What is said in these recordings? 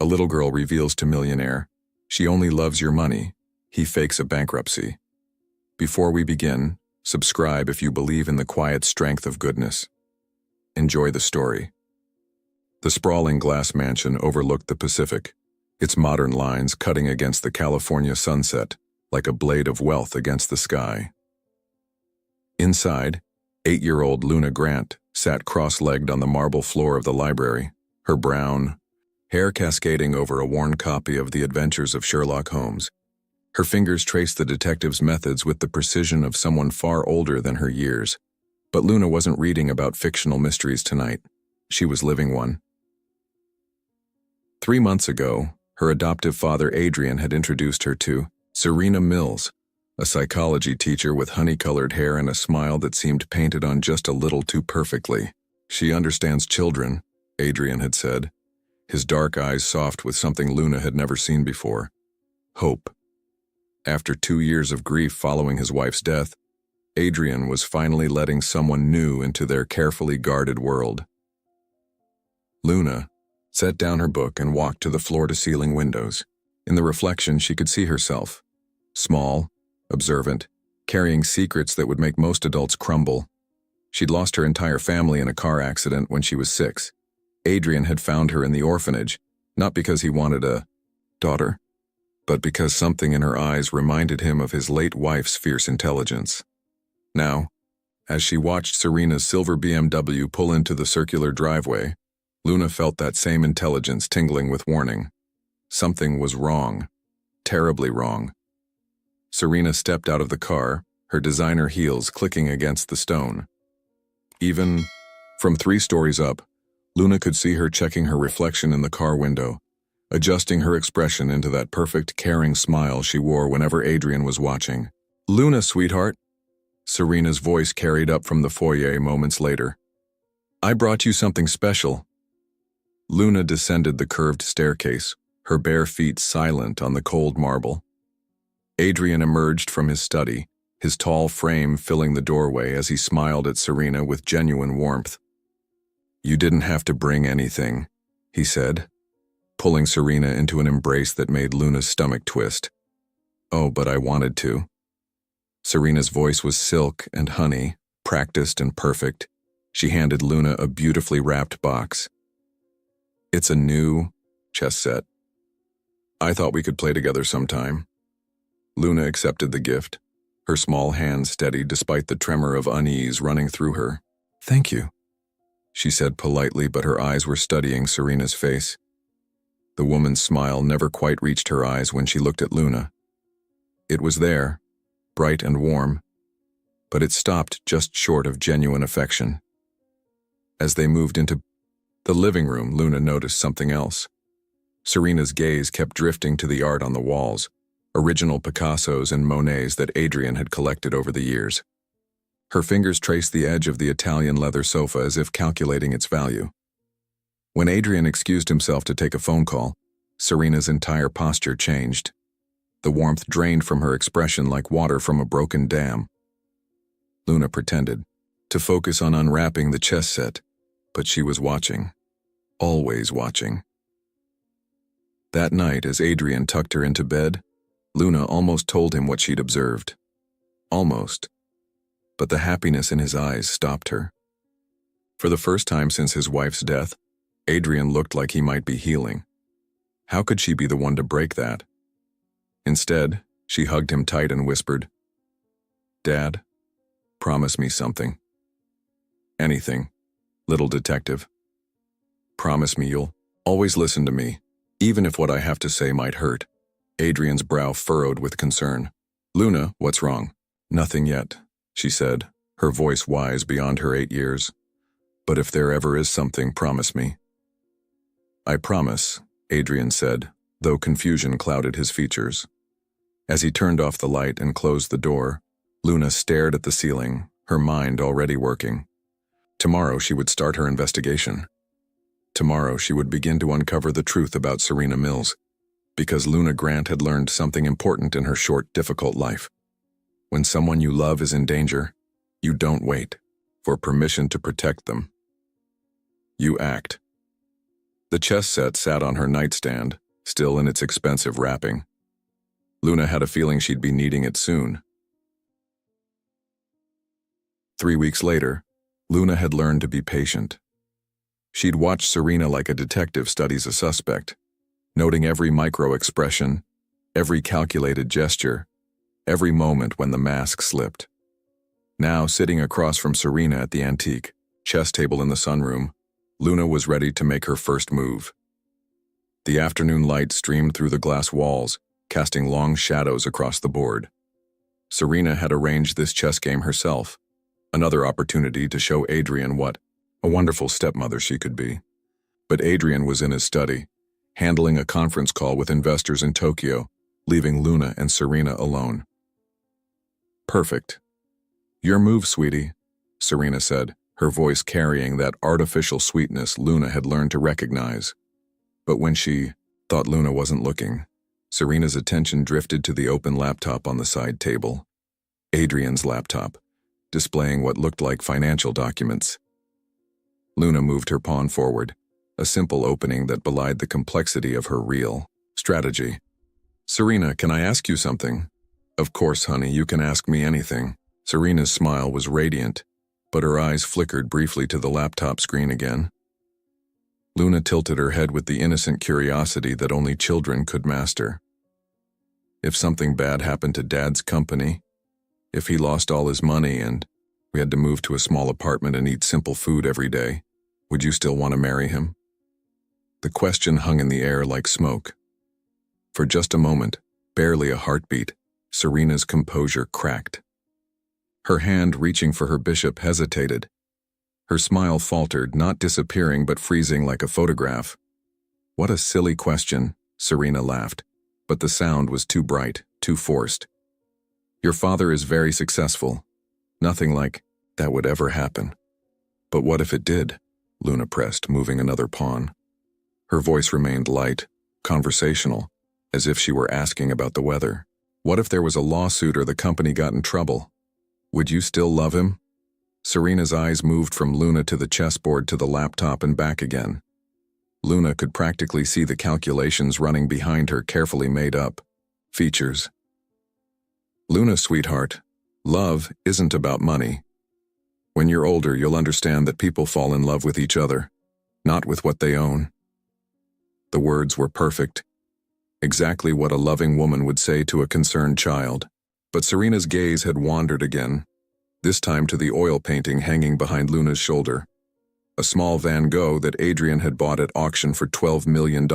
A little girl reveals to Millionaire, she only loves your money. He fakes a bankruptcy. Before we begin, subscribe if you believe in the quiet strength of goodness. Enjoy the story. The sprawling glass mansion overlooked the Pacific, its modern lines cutting against the California sunset like a blade of wealth against the sky. Inside, 8-year-old Luna Grant sat cross-legged on the marble floor of the library, her brown hair cascading over a worn copy of The Adventures of Sherlock Holmes. Her fingers traced the detective's methods with the precision of someone far older than her years. But Luna wasn't reading about fictional mysteries tonight. She was living one. 3 months ago, her adoptive father Adrian had introduced her to Serena Mills, a psychology teacher with honey-colored hair and a smile that seemed painted on just a little too perfectly. She understands children, Adrian had said, his dark eyes soft with something Luna had never seen before: hope. After 2 years of grief following his wife's death, Adrian was finally letting someone new into their carefully guarded world. Luna set down her book and walked to the floor-to-ceiling windows. In the reflection, she could see herself, small, observant, carrying secrets that would make most adults crumble. She'd lost her entire family in a car accident when she was 6. Adrian had found her in the orphanage, not because he wanted a daughter, but because something in her eyes reminded him of his late wife's fierce intelligence. Now, as she watched Serena's silver BMW pull into the circular driveway, Luna felt that same intelligence tingling with warning. Something was wrong, terribly wrong. Serena stepped out of the car, her designer heels clicking against the stone. Even from 3 stories up, Luna could see her checking her reflection in the car window, adjusting her expression into that perfect, caring smile she wore whenever Adrian was watching. "Luna, sweetheart," Serena's voice carried up from the foyer moments later. "I brought you something special." Luna descended the curved staircase, her bare feet silent on the cold marble. Adrian emerged from his study, his tall frame filling the doorway as he smiled at Serena with genuine warmth. "You didn't have to bring anything," he said, pulling Serena into an embrace that made Luna's stomach twist. "Oh, but I wanted to." Serena's voice was silk and honey, practiced and perfect. She handed Luna a beautifully wrapped box. "It's a new chess set. I thought we could play together sometime." Luna accepted the gift, her small hand steady despite the tremor of unease running through her. "Thank you," she said politely, but her eyes were studying Serena's face. The woman's smile never quite reached her eyes when she looked at Luna. It was there, bright and warm, but it stopped just short of genuine affection. As they moved into the living room, Luna noticed something else. Serena's gaze kept drifting to the art on the walls, original Picassos and Monets that Adrian had collected over the years. Her fingers traced the edge of the Italian leather sofa as if calculating its value. When Adrian excused himself to take a phone call, Serena's entire posture changed. The warmth drained from her expression like water from a broken dam. Luna pretended to focus on unwrapping the chess set, but she was watching, always watching. That night, as Adrian tucked her into bed, Luna almost told him what she'd observed. Almost. But the happiness in his eyes stopped her. For the first time since his wife's death, Adrian looked like he might be healing. How could she be the one to break that? Instead, she hugged him tight and whispered, "Dad, promise me something." "Anything, little detective. Promise me you'll always listen to me, even if what I have to say might hurt." Adrian's brow furrowed with concern. "Luna, what's wrong?" "Nothing yet," she said, her voice wise beyond her 8 years. "But if there ever is something, promise me." "I promise," Adrian said, though confusion clouded his features. As he turned off the light and closed the door, Luna stared at the ceiling, her mind already working. Tomorrow she would start her investigation. Tomorrow she would begin to uncover the truth about Serena Mills, because Luna Grant had learned something important in her short, difficult life. When someone you love is in danger, you don't wait for permission to protect them. You act. The chess set sat on her nightstand, still in its expensive wrapping. Luna had a feeling she'd be needing it soon. 3 weeks later, Luna had learned to be patient. She'd watched Serena like a detective studies a suspect, noting every micro-expression, every calculated gesture, every moment when the mask slipped. Now, sitting across from Serena at the antique chess table in the sunroom, Luna was ready to make her first move. The afternoon light streamed through the glass walls, casting long shadows across the board. Serena had arranged this chess game herself, another opportunity to show Adrian what a wonderful stepmother she could be. But Adrian was in his study, handling a conference call with investors in Tokyo, leaving Luna and Serena alone. "Perfect. Your move, sweetie," Serena said, her voice carrying that artificial sweetness Luna had learned to recognize. But when she thought Luna wasn't looking, Serena's attention drifted to the open laptop on the side table. Adrian's laptop, displaying what looked like financial documents. Luna moved her pawn forward, a simple opening that belied the complexity of her real strategy. "Serena, can I ask you something?" "Of course, honey, you can ask me anything." Serena's smile was radiant, but her eyes flickered briefly to the laptop screen again. Luna tilted her head with the innocent curiosity that only children could master. "If something bad happened to Dad's company, if he lost all his money and we had to move to a small apartment and eat simple food every day, would you still want to marry him?" The question hung in the air like smoke. For just a moment, barely a heartbeat, Serena's composure cracked. Her hand reaching for her bishop hesitated. Her smile faltered, not disappearing but freezing like a photograph. "What a silly question," Serena laughed, but the sound was too bright, too forced. "Your father is very successful. Nothing like that would ever happen." "But what if it did?" Luna pressed, moving another pawn. Her voice remained light, conversational, as if she were asking about the weather. "What if there was a lawsuit or the company got in trouble? Would you still love him?" Serena's eyes moved from Luna to the chessboard to the laptop and back again. Luna could practically see the calculations running behind her, carefully made up. Features. "Luna, sweetheart, love isn't about money. When you're older, you'll understand that people fall in love with each other, not with what they own." The words were perfect. Exactly what a loving woman would say to a concerned child. But Serena's gaze had wandered again, this time to the oil painting hanging behind Luna's shoulder. A small Van Gogh that Adrian had bought at auction for $12 million.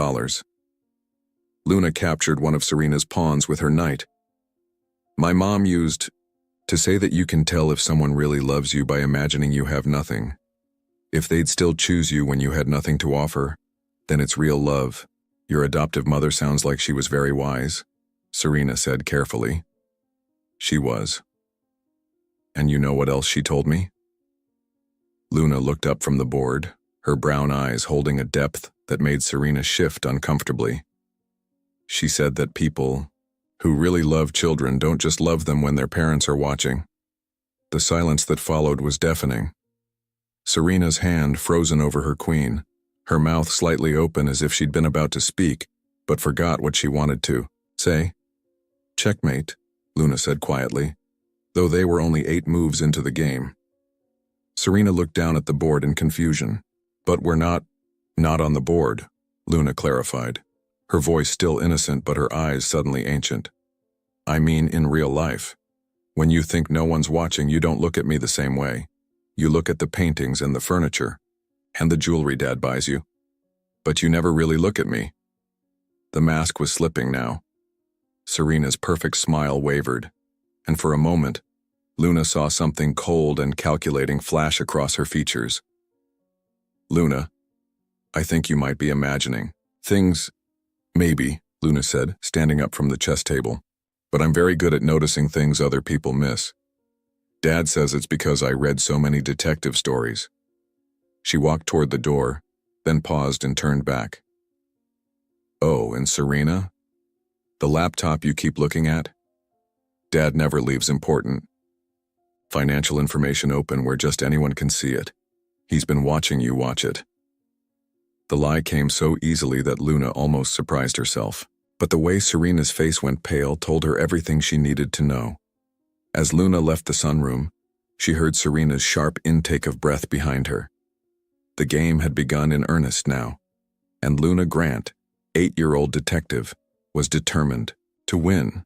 Luna captured one of Serena's pawns with her knight. "My mom used to say that you can tell if someone really loves you by imagining you have nothing. If they'd still choose you when you had nothing to offer, then it's real love." "Your adoptive mother sounds like she was very wise," Serena said carefully. "She was. And you know what else she told me?" Luna looked up from the board, her brown eyes holding a depth that made Serena shift uncomfortably. "She said that people who really love children don't just love them when their parents are watching." The silence that followed was deafening. Serena's hand frozen over her queen, her mouth slightly open as if she'd been about to speak, but forgot what she wanted to say. "Checkmate," Luna said quietly, though they were only 8 moves into the game. Serena looked down at the board in confusion. "But we're not on the board," Luna clarified, her voice still innocent but her eyes suddenly ancient. "I mean in real life. When you think no one's watching, you don't look at me the same way. You look at the paintings and the furniture, and the jewelry Dad buys you. But you never really look at me." The mask was slipping now. Serena's perfect smile wavered, and for a moment, Luna saw something cold and calculating flash across her features. "Luna, I think you might be imagining things." "Maybe," Luna said, standing up from the chess table, "but I'm very good at noticing things other people miss. Dad says it's because I read so many detective stories." She walked toward the door, then paused and turned back. "Oh, and Serena? The laptop you keep looking at? Dad never leaves important financial information open where just anyone can see it. He's been watching you watch it." The lie came so easily that Luna almost surprised herself. But the way Serena's face went pale told her everything she needed to know. As Luna left the sunroom, she heard Serena's sharp intake of breath behind her. The game had begun in earnest now, and Luna Grant, 8-year-old detective, was determined to win.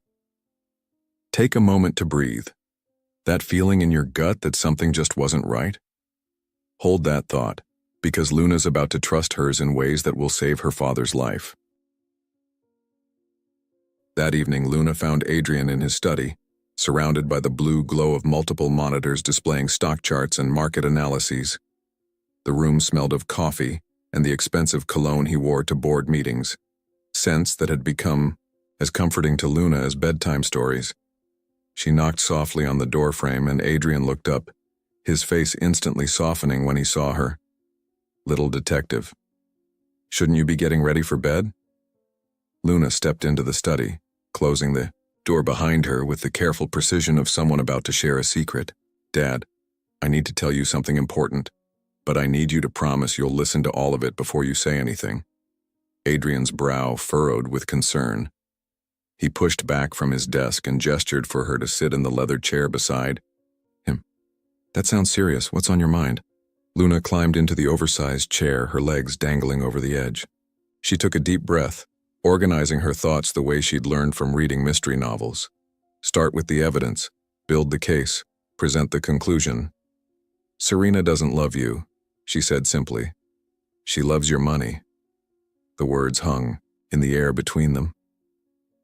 Take a moment to breathe. That feeling in your gut that something just wasn't right? Hold that thought, because Luna's about to trust hers in ways that will save her father's life. That evening, Luna found Adrian in his study, surrounded by the blue glow of multiple monitors displaying stock charts and market analyses. The room smelled of coffee and the expensive cologne he wore to board meetings, scents that had become as comforting to Luna as bedtime stories. She knocked softly on the doorframe and Adrian looked up, his face instantly softening when he saw her. "Little detective, shouldn't you be getting ready for bed?" Luna stepped into the study, closing the door behind her with the careful precision of someone about to share a secret. "Dad, I need to tell you something important, but I need you to promise you'll listen to all of it before you say anything." Adrian's brow furrowed with concern. He pushed back from his desk and gestured for her to sit in the leather chair beside him. "That sounds serious. What's on your mind?" Luna climbed into the oversized chair, her legs dangling over the edge. She took a deep breath, organizing her thoughts the way she'd learned from reading mystery novels. Start with the evidence, build the case, present the conclusion. "Serena doesn't love you," she said simply. "She loves your money." The words hung in the air between them.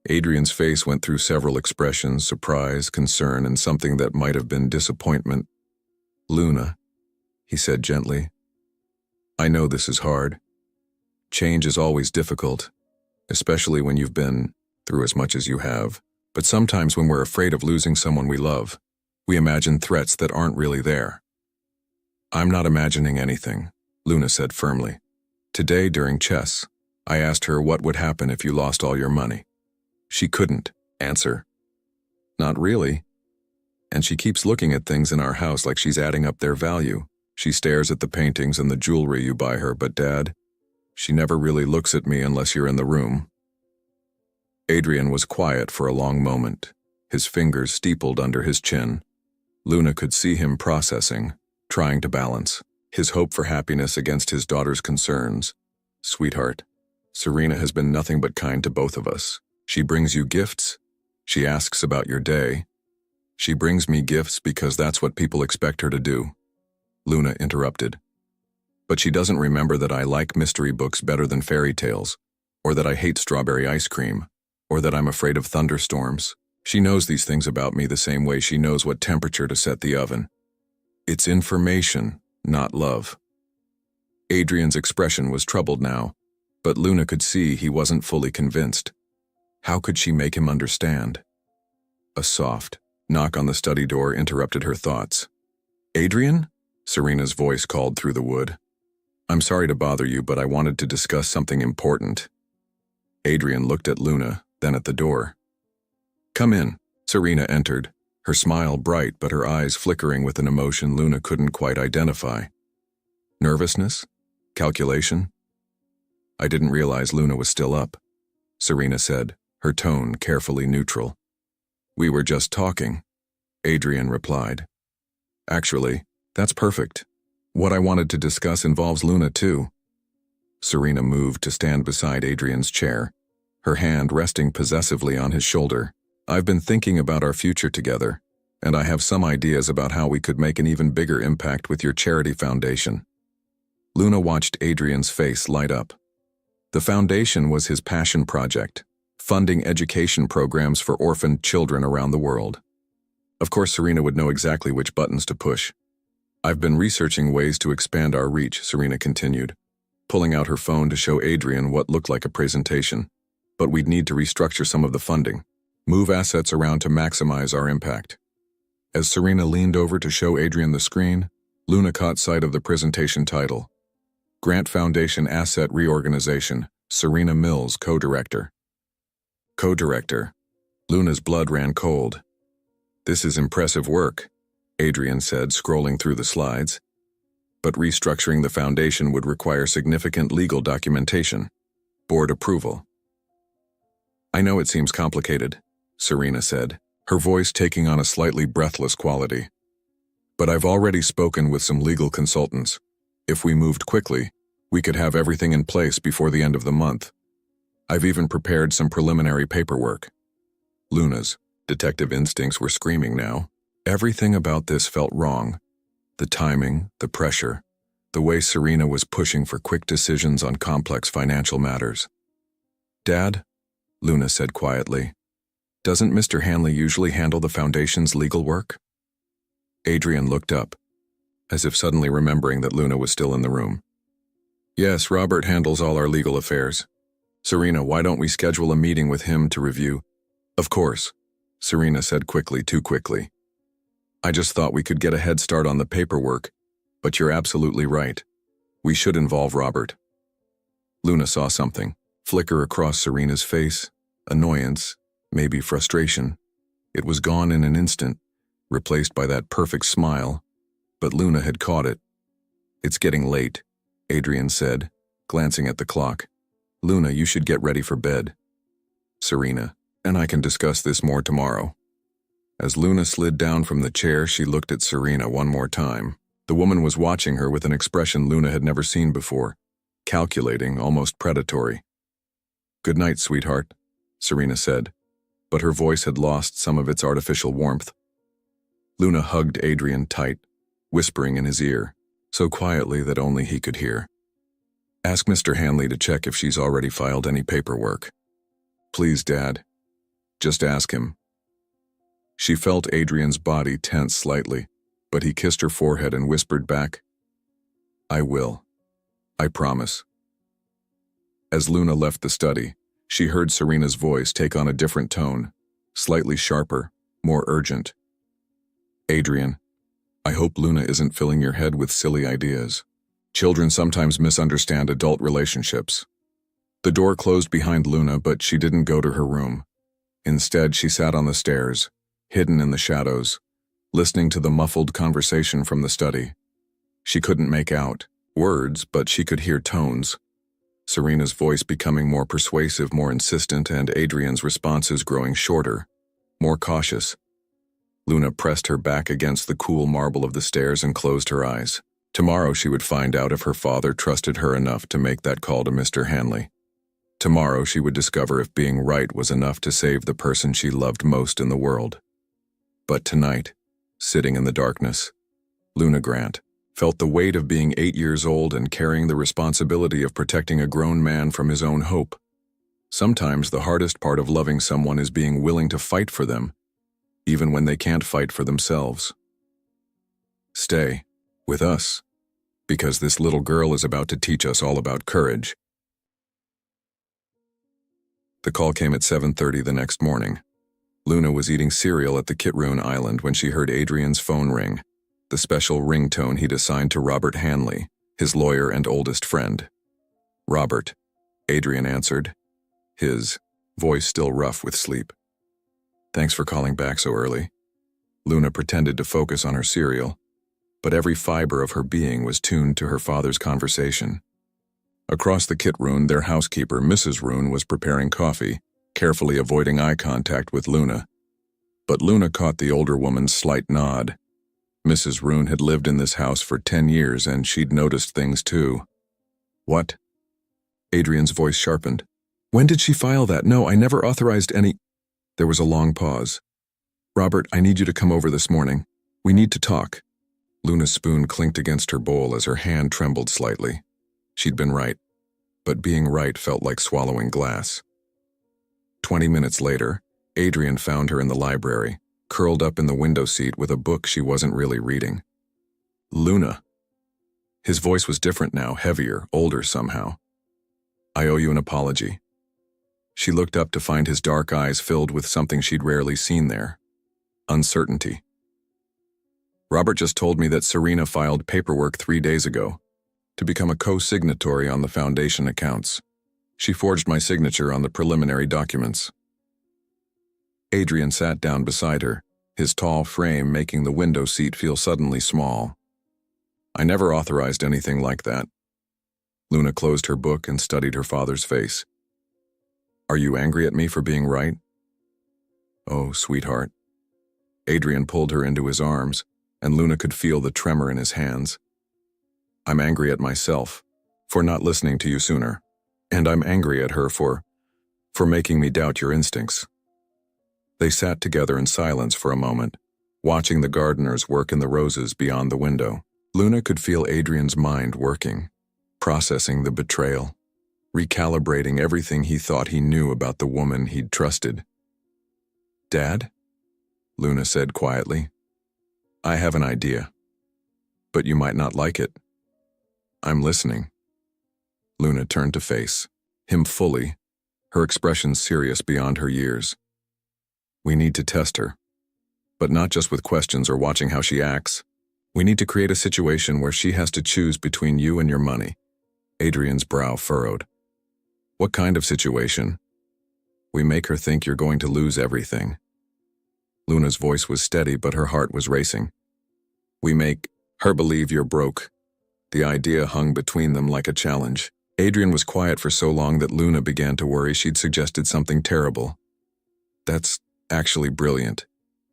Adrian's face went through several expressions: surprise, concern, and something that might have been disappointment. "Luna," he said gently, "I know this is hard. Change is always difficult, especially when you've been through as much as you have. But sometimes when we're afraid of losing someone we love, we imagine threats that aren't really there." "I'm not imagining anything," Luna said firmly. "Today during chess, I asked her what would happen if you lost all your money. She couldn't answer. Not really. And she keeps looking at things in our house like she's adding up their value. She stares at the paintings and the jewelry you buy her, but Dad, she never really looks at me unless you're in the room." Adrian was quiet for a long moment, his fingers steepled under his chin. Luna could see him processing, trying to balance his hope for happiness against his daughter's concerns. "Sweetheart, Serena has been nothing but kind to both of us. She brings you gifts. She asks about your day. She brings me gifts because that's what people expect her to do." Luna interrupted. "But she doesn't remember that I like mystery books better than fairy tales, or that I hate strawberry ice cream, or that I'm afraid of thunderstorms. She knows these things about me the same way she knows what temperature to set the oven. It's information, not love." Adrian's expression was troubled now, but Luna could see he wasn't fully convinced. How could she make him understand? A soft knock on the study door interrupted her thoughts. "Adrian?" Serena's voice called through the wood. "I'm sorry to bother you, but I wanted to discuss something important." Adrian looked at Luna, then at the door. "Come in." Serena entered, her smile bright but her eyes flickering with an emotion Luna couldn't quite identify. Nervousness? Calculation? "I didn't realize Luna was still up," Serena said, her tone carefully neutral. "We were just talking," Adrian replied. "Actually, that's perfect. What I wanted to discuss involves Luna too." Serena moved to stand beside Adrian's chair, her hand resting possessively on his shoulder. "I've been thinking about our future together, and I have some ideas about how we could make an even bigger impact with your charity foundation." Luna watched Adrian's face light up. The foundation was his passion project, funding education programs for orphaned children around the world. Of course, Serena would know exactly which buttons to push. "I've been researching ways to expand our reach," Serena continued, pulling out her phone to show Adrian what looked like a presentation. "But we'd need to restructure some of the funding, move assets around to maximize our impact." As Serena leaned over to show Adrian the screen, Luna caught sight of the presentation title: Grant Foundation Asset Reorganization, Serena Mills, Co-Director. Co-Director. Luna's blood ran cold. "This is impressive work," Adrian said, scrolling through the slides. but restructuring the foundation would require significant legal documentation. Board approval. I know it seems complicated, Serena said, her voice taking on a slightly breathless quality. But I've already spoken with some legal consultants. If we moved quickly, we could have everything in place before the end of the month. I've even prepared some preliminary paperwork. Luna's detective instincts were screaming now. Everything about this felt wrong. The timing, the pressure, the way Serena was pushing for quick decisions on complex financial matters. Dad, Luna said quietly, doesn't Mr. Hanley usually handle the foundation's legal work? Adrian looked up, as if suddenly remembering that Luna was still in the room. Yes, Robert handles all our legal affairs. Serena, why don't we schedule a meeting with him to review? Of course, Serena said quickly, too quickly. I just thought we could get a head start on the paperwork, but you're absolutely right. We should involve Robert. Luna saw something flicker across Serena's face, annoyance, maybe frustration. It was gone in an instant, replaced by that perfect smile, but Luna had caught it. It's getting late, Adrian said, glancing at the clock. Luna, you should get ready for bed. Serena, and I can discuss this more tomorrow. As Luna slid down from the chair, she looked at Serena one more time. The woman was watching her with an expression Luna had never seen before, calculating, almost predatory. Good night, sweetheart, Serena said, but her voice had lost some of its artificial warmth. Luna hugged Adrian tight, whispering in his ear, so quietly that only he could hear. Ask Mr. Hanley to check if she's already filed any paperwork. Please, Dad. Just ask him. She felt Adrian's body tense slightly, but he kissed her forehead and whispered back, I will. I promise. As Luna left the study, she heard Serena's voice take on a different tone, slightly sharper, more urgent. Adrian, I hope Luna isn't filling your head with silly ideas. Children sometimes misunderstand adult relationships. The door closed behind Luna, but she didn't go to her room. Instead, she sat on the stairs, hidden in the shadows, listening to the muffled conversation from the study. She couldn't make out words, but she could hear tones. Serena's voice becoming more persuasive, more insistent, and Adrian's responses growing shorter, more cautious. Luna pressed her back against the cool marble of the stairs and closed her eyes. Tomorrow she would find out if her father trusted her enough to make that call to Mr. Hanley. Tomorrow she would discover if being right was enough to save the person she loved most in the world. But tonight, sitting in the darkness, Luna Grant felt the weight of being 8 years old and carrying the responsibility of protecting a grown man from his own hope. Sometimes the hardest part of loving someone is being willing to fight for them, even when they can't fight for themselves. Stay with us, because this little girl is about to teach us all about courage. The call came at 7:30 the next morning. Luna was eating cereal at the Kitroon Island when she heard Adrian's phone ring, the special ringtone he'd assigned to Robert Hanley, his lawyer and oldest friend. Robert, Adrian answered, his voice still rough with sleep. Thanks for calling back so early. Luna pretended to focus on her cereal, but every fiber of her being was tuned to her father's conversation. Across the Kitroon, their housekeeper, Mrs. Roon, was preparing coffee, carefully avoiding eye contact with Luna. But Luna caught the older woman's slight nod. Mrs. Roon had lived in this house for 10 years, and she'd noticed things too. What? Adrian's voice sharpened. When did she file that? No, I never authorized any... There was a long pause. Robert, I need you to come over this morning. We need to talk. Luna's spoon clinked against her bowl as her hand trembled slightly. She'd been right, but being right felt like swallowing glass. 20 minutes later, Adrian found her in the library, curled up in the window seat with a book she wasn't really reading. Luna. His voice was different now, heavier, older somehow. I owe you an apology. She looked up to find his dark eyes filled with something she'd rarely seen there. Uncertainty. Robert just told me that Serena filed paperwork 3 days ago to become a co-signatory on the foundation accounts. She forged my signature on the preliminary documents. Adrian sat down beside her, his tall frame making the window seat feel suddenly small. I never authorized anything like that. Luna closed her book and studied her father's face. Are you angry at me for being right? Oh, sweetheart. Adrian pulled her into his arms, and Luna could feel the tremor in his hands. I'm angry at myself for not listening to you sooner, and I'm angry at her for making me doubt your instincts. They sat together in silence for a moment, watching the gardeners work in the roses beyond the window. Luna could feel Adrian's mind working, processing the betrayal, recalibrating everything he thought he knew about the woman he'd trusted. Dad? Luna said quietly. I have an idea, but you might not like it. I'm listening. Luna turned to face him fully, her expression serious beyond her years. We need to test her, but not just with questions or watching how she acts. We need to create a situation where she has to choose between you and your money. Adrian's brow furrowed. What kind of situation? We make her think you're going to lose everything. Luna's voice was steady, but her heart was racing. We make her believe you're broke. The idea hung between them like a challenge. Adrian was quiet for so long that Luna began to worry she'd suggested something terrible. That's actually brilliant,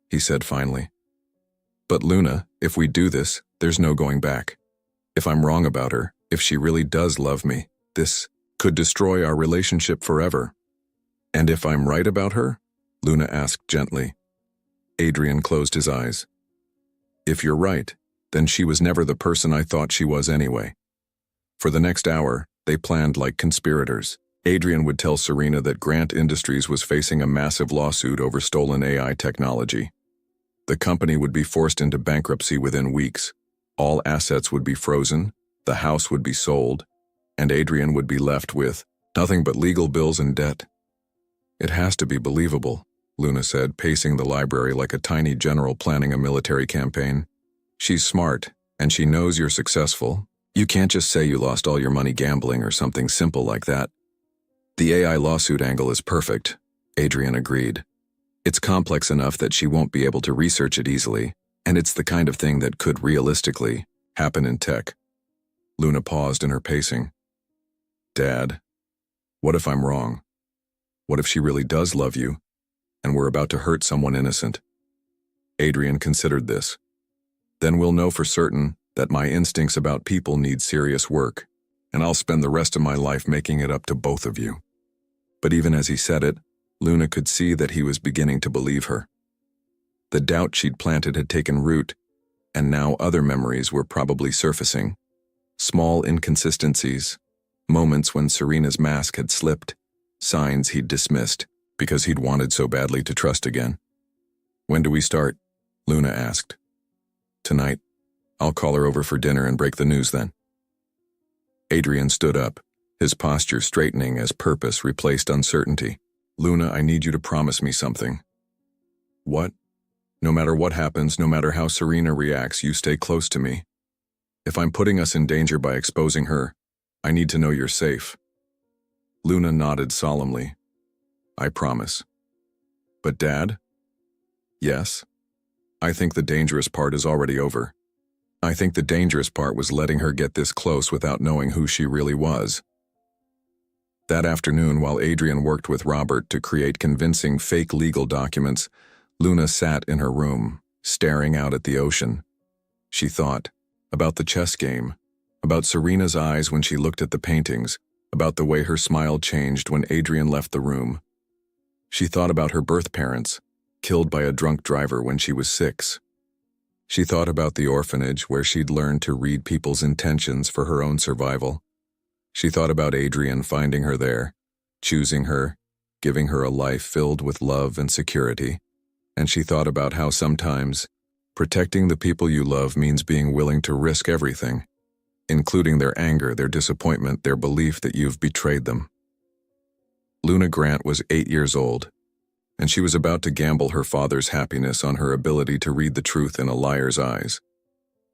he said finally. But Luna, if we do this, there's no going back. If I'm wrong about her, if she really does love me, this could destroy our relationship forever. And if I'm right about her? Luna asked gently. Adrian closed his eyes. If you're right, then she was never the person I thought she was anyway. For the next hour, they planned like conspirators. Adrian would tell Serena that Grant Industries was facing a massive lawsuit over stolen AI technology. The company would be forced into bankruptcy within weeks. All assets would be frozen, the house would be sold, and Adrian would be left with nothing but legal bills and debt. It has to be believable, Luna said, pacing the library like a tiny general planning a military campaign. She's smart, and she knows you're successful. You can't just say you lost all your money gambling or something simple like that. The AI lawsuit angle is perfect, Adrian agreed. It's complex enough that she won't be able to research it easily, and it's the kind of thing that could realistically happen in tech. Luna paused in her pacing. Dad, what if I'm wrong? What if she really does love you, and we're about to hurt someone innocent? Adrian considered this. Then we'll know for certain that my instincts about people need serious work, and I'll spend the rest of my life making it up to both of you. But even as he said it, Luna could see that he was beginning to believe her. The doubt she'd planted had taken root, and now other memories were probably surfacing. Small inconsistencies, moments when Serena's mask had slipped, signs he'd dismissed because he'd wanted so badly to trust again. When do we start? Luna asked. Tonight. I'll call her over for dinner and break the news then. Adrian stood up, his posture straightening as purpose replaced uncertainty. Luna, I need you to promise me something. What? No matter what happens, no matter how Serena reacts, you stay close to me. If I'm putting us in danger by exposing her, I need to know you're safe. Luna nodded solemnly. I promise. But Dad? Yes. I think the dangerous part is already over. I think the dangerous part was letting her get this close without knowing who she really was. That afternoon, while Adrian worked with Robert to create convincing fake legal documents, Luna sat in her room, staring out at the ocean. She thought about the chess game, about Serena's eyes when she looked at the paintings, about the way her smile changed when Adrian left the room. She thought about her birth parents, killed by a drunk driver when she was 6. She thought about the orphanage where she'd learned to read people's intentions for her own survival. She thought about Adrian finding her there, choosing her, giving her a life filled with love and security. And she thought about how sometimes protecting the people you love means being willing to risk everything, including their anger, their disappointment, their belief that you've betrayed them. Luna Grant was 8 years old, and she was about to gamble her father's happiness on her ability to read the truth in a liar's eyes.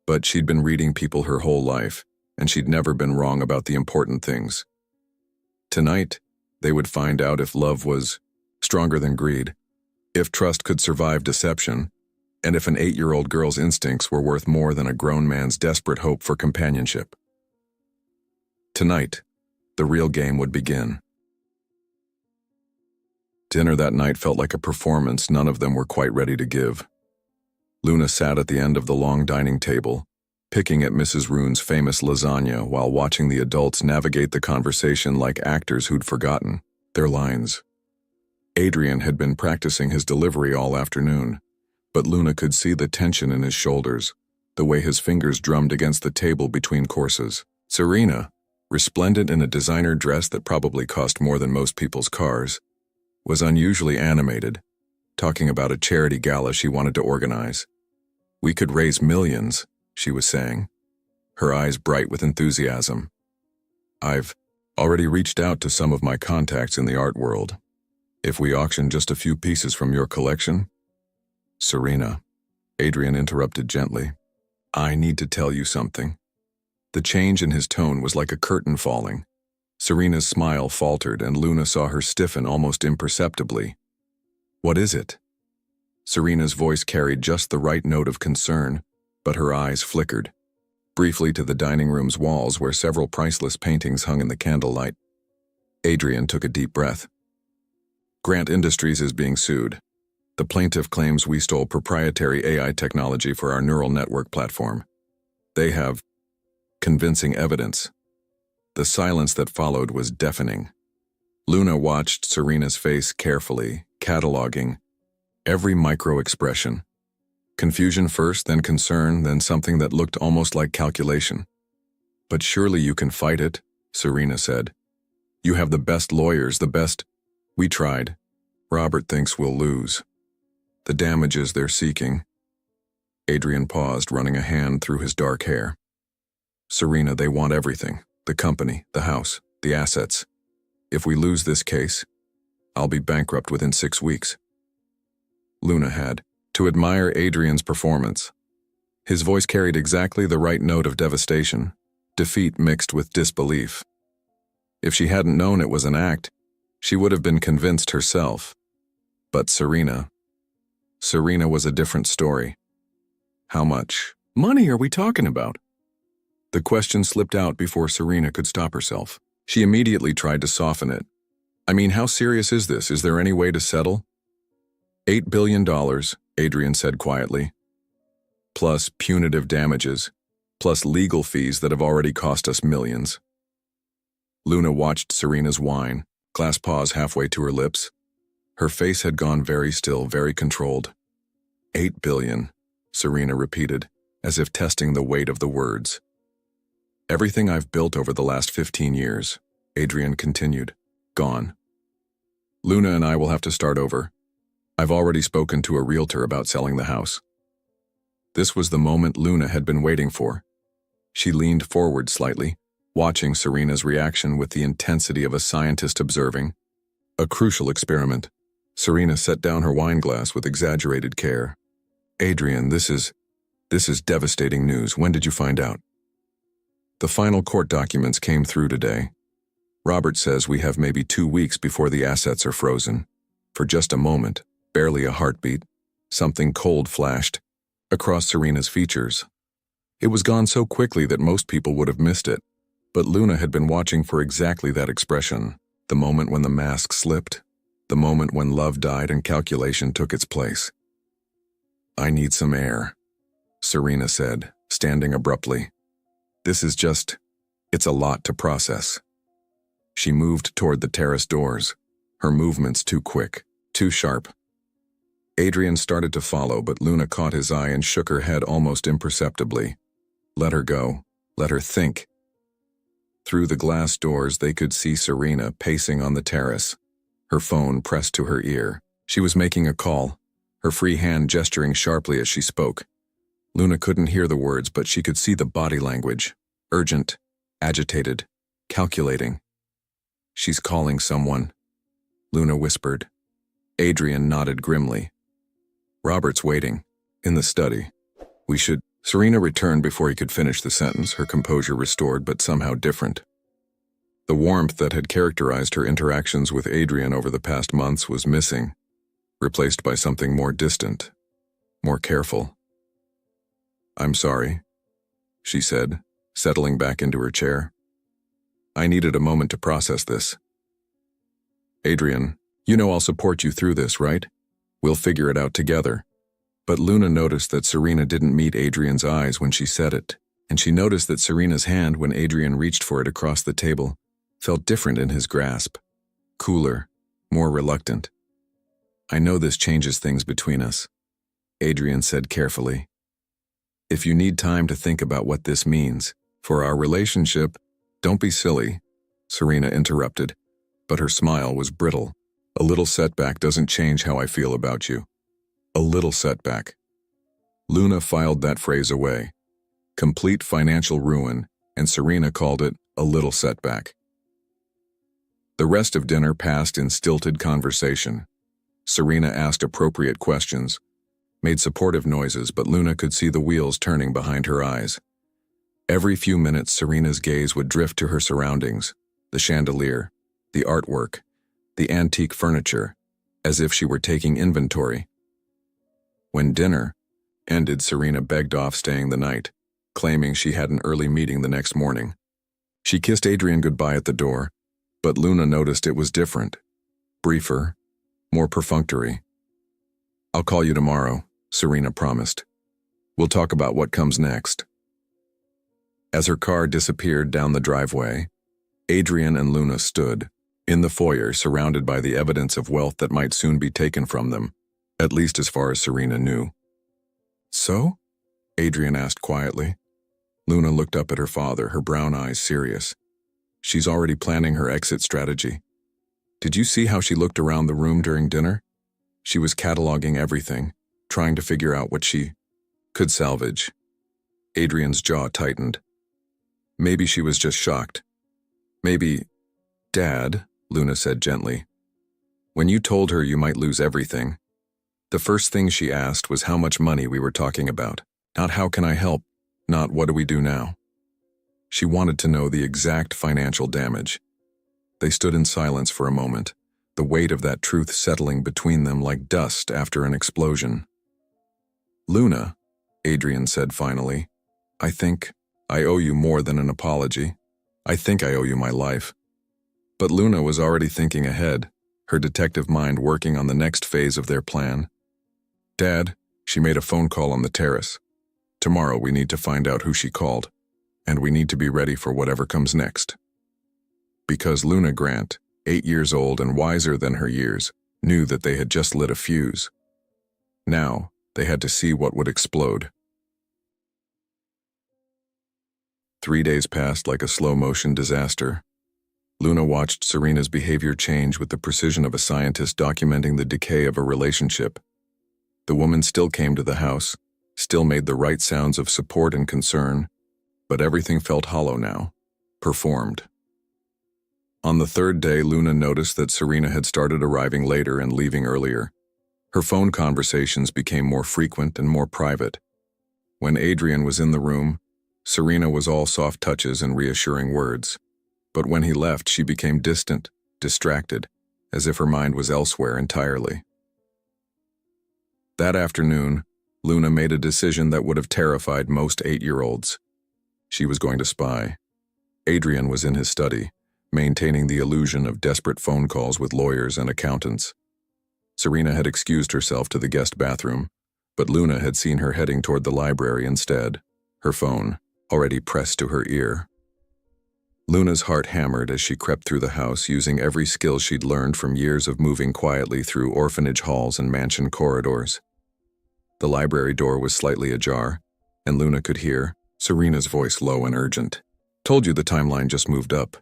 But she'd been reading people her whole life, and she'd never been wrong about the important things. Tonight, they would find out if love was stronger than greed, if trust could survive deception, And if an 8-year-old girl's instincts were worth more than a grown man's desperate hope for companionship. Tonight, the real game would begin. Dinner that night felt like a performance none of them were quite ready to give. Luna sat at the end of the long dining table, picking at Mrs. Roon's famous lasagna while watching the adults navigate the conversation like actors who'd forgotten their lines. Adrian had been practicing his delivery all afternoon, but Luna could see the tension in his shoulders, the way his fingers drummed against the table between courses. Serena, resplendent in a designer dress that probably cost more than most people's cars, was unusually animated, talking about a charity gala she wanted to organize. "We could raise millions," she was saying, her eyes bright with enthusiasm. "I've already reached out to some of my contacts in the art world. If we auction just a few pieces from your collection—" "Serena," Adrian interrupted gently, "I need to tell you something." The change in his tone was like a curtain falling. Serena's smile faltered and Luna saw her stiffen almost imperceptibly. "What is it?" Serena's voice carried just the right note of concern, but her eyes flickered, briefly to the dining room's walls where several priceless paintings hung in the candlelight. Adrian took a deep breath. "Grant Industries is being sued. The plaintiff claims we stole proprietary AI technology for our neural network platform. They have convincing evidence." The silence that followed was deafening. Luna watched Serena's face carefully, cataloging every micro-expression. Confusion first, then concern, then something that looked almost like calculation. "But surely you can fight it," Serena said. "You have the best lawyers, the best—" "We tried. Robert thinks we'll lose. The damages they're seeking—" Adrian paused, running a hand through his dark hair. "Serena, they want everything. The company, the house, the assets. If we lose this case, I'll be bankrupt within 6 weeks." Luna had to admire Adrian's performance. His voice carried exactly the right note of devastation, defeat mixed with disbelief. If she hadn't known it was an act, she would have been convinced herself. But Serena was a different story. "How much money are we talking about?" The question slipped out before Serena could stop herself. She immediately tried to soften it. "I mean, how serious is this? Is there any way to settle?" $8 billion, Adrian said quietly. "Plus punitive damages, plus legal fees that have already cost us millions." Luna watched Serena's whine, glass pause halfway to her lips. Her face had gone very still, very controlled. $8 billion, Serena repeated, as if testing the weight of the words. "Everything I've built over the last 15 years, Adrian continued, gone. Luna and I will have to start over. I've already spoken to a realtor about selling the house." This was the moment Luna had been waiting for. She leaned forward slightly, watching Serena's reaction with the intensity of a scientist observing a crucial experiment. Serena set down her wine glass with exaggerated care. "Adrian, this is devastating news. When did you find out?" "The final court documents came through today. Robert says we have maybe 2 weeks before the assets are frozen." For just a moment, barely a heartbeat, something cold flashed across Serena's features. It was gone so quickly that most people would have missed it, but Luna had been watching for exactly that expression, the moment when the mask slipped, the moment when love died and calculation took its place. "I need some air," Serena said, standing abruptly. It's a lot to process." She moved toward the terrace doors, her movements too quick, too sharp. Adrian started to follow, but Luna caught his eye and shook her head almost imperceptibly. Let her go. Let her think. Through the glass doors, they could see Serena pacing on the terrace, her phone pressed to her ear. She was making a call, her free hand gesturing sharply as she spoke. Luna couldn't hear the words, but she could see the body language. Urgent, agitated, calculating. "She's calling someone," Luna whispered. Adrian nodded grimly. "Robert's waiting, in the study. We should—" Serena returned before he could finish the sentence, her composure restored but somehow different. The warmth that had characterized her interactions with Adrian over the past months was missing, replaced by something more distant. more careful. "I'm sorry," she said, settling back into her chair. "I needed a moment to process this. Adrian, you know I'll support you through this, right? We'll figure it out together." But Luna noticed that Serena didn't meet Adrian's eyes when she said it, and she noticed that Serena's hand, when Adrian reached for it across the table, felt different in his grasp. Cooler, more reluctant. "I know this changes things between us," Adrian said carefully. "If you need time to think about what this means for our relationship, don't be silly," Serena interrupted, but her smile was brittle. "A little setback doesn't change how I feel about you." A little setback. Luna filed that phrase away. Complete financial ruin, and Serena called it a little setback. The rest of dinner passed in stilted conversation. Serena asked appropriate questions, made supportive noises, but Luna could see the wheels turning behind her eyes. Every few minutes, Serena's gaze would drift to her surroundings, the chandelier, the artwork, the antique furniture, as if she were taking inventory. When dinner ended, Serena begged off staying the night, claiming she had an early meeting the next morning. She kissed Adrian goodbye at the door, but Luna noticed it was different. Briefer, more perfunctory. "I'll call you tomorrow," Serena promised. "We'll talk about what comes next." As her car disappeared down the driveway, Adrian and Luna stood in the foyer, surrounded by the evidence of wealth that might soon be taken from them, at least as far as Serena knew. "So?" Adrian asked quietly. Luna looked up at her father, her brown eyes serious. "She's already planning her exit strategy. Did you see how she looked around the room during dinner? She was cataloging everything, trying to figure out what she could salvage." Adrian's jaw tightened. Maybe she was just shocked. "Maybe, Dad," Luna said gently, "when you told her you might lose everything, the first thing she asked was how much money we were talking about, not how can I help, not what do we do now." She wanted to know the exact financial damage. They stood in silence for a moment, the weight of that truth settling between them like dust after an explosion. "Luna," Adrian said finally, I think I owe you more than an apology. I think I owe you my life." But Luna was already thinking ahead, her detective mind working on the next phase of their plan. "Dad," she made a phone call on the terrace. "Tomorrow we need to find out who she called, and we need to be ready for whatever comes next." Because Luna Grant, 8 years old and wiser than her years, knew that they had just lit a fuse. Now, they had to see what would explode. 3 days passed like a slow-motion disaster. Luna watched Serena's behavior change with the precision of a scientist documenting the decay of a relationship. The woman still came to the house, still made the right sounds of support and concern, but everything felt hollow now, performed. On the 3rd day, Luna noticed that Serena had started arriving later and leaving earlier. Her phone conversations became more frequent and more private. When Adrian was in the room, Serena was all soft touches and reassuring words. But when he left, she became distant, distracted, as if her mind was elsewhere entirely. That afternoon, Luna made a decision that would have terrified most 8-year-olds. She was going to spy. Adrian was in his study, maintaining the illusion of desperate phone calls with lawyers and accountants. Serena had excused herself to the guest bathroom, but Luna had seen her heading toward the library instead, her phone already pressed to her ear. Luna's heart hammered as she crept through the house, using every skill she'd learned from years of moving quietly through orphanage halls and mansion corridors. The library door was slightly ajar, and Luna could hear Serena's voice, low and urgent. "Told you the timeline just moved up.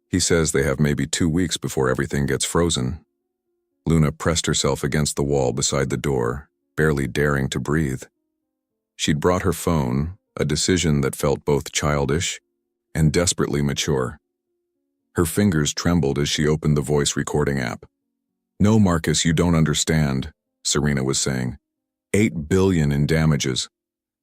He says they have maybe 2 weeks before everything gets frozen." Luna pressed herself against the wall beside the door, barely daring to breathe. She'd brought her phone, a decision that felt both childish and desperately mature. Her fingers trembled as she opened the voice recording app. "No, Marcus, you don't understand," Serena was saying. $8 billion in damages.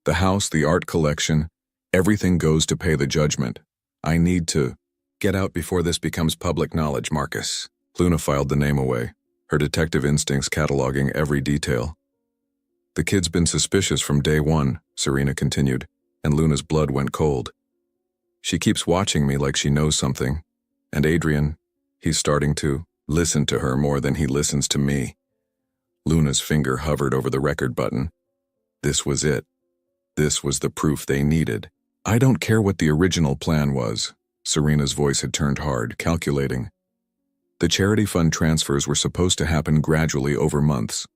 The house, the art collection, everything goes to pay the judgment. I need to get out before this becomes public knowledge, Marcus." Luna filed the name away, her detective instincts cataloging every detail. The kid's been suspicious from day one, Serena continued, and Luna's blood went cold. She keeps watching me like she knows something, and Adrian, he's starting to listen to her more than he listens to me. Luna's finger hovered over the record button. This was it. This was the proof they needed. I don't care what the original plan was. Serena's voice had turned hard, calculating. The charity fund transfers were supposed to happen gradually over months.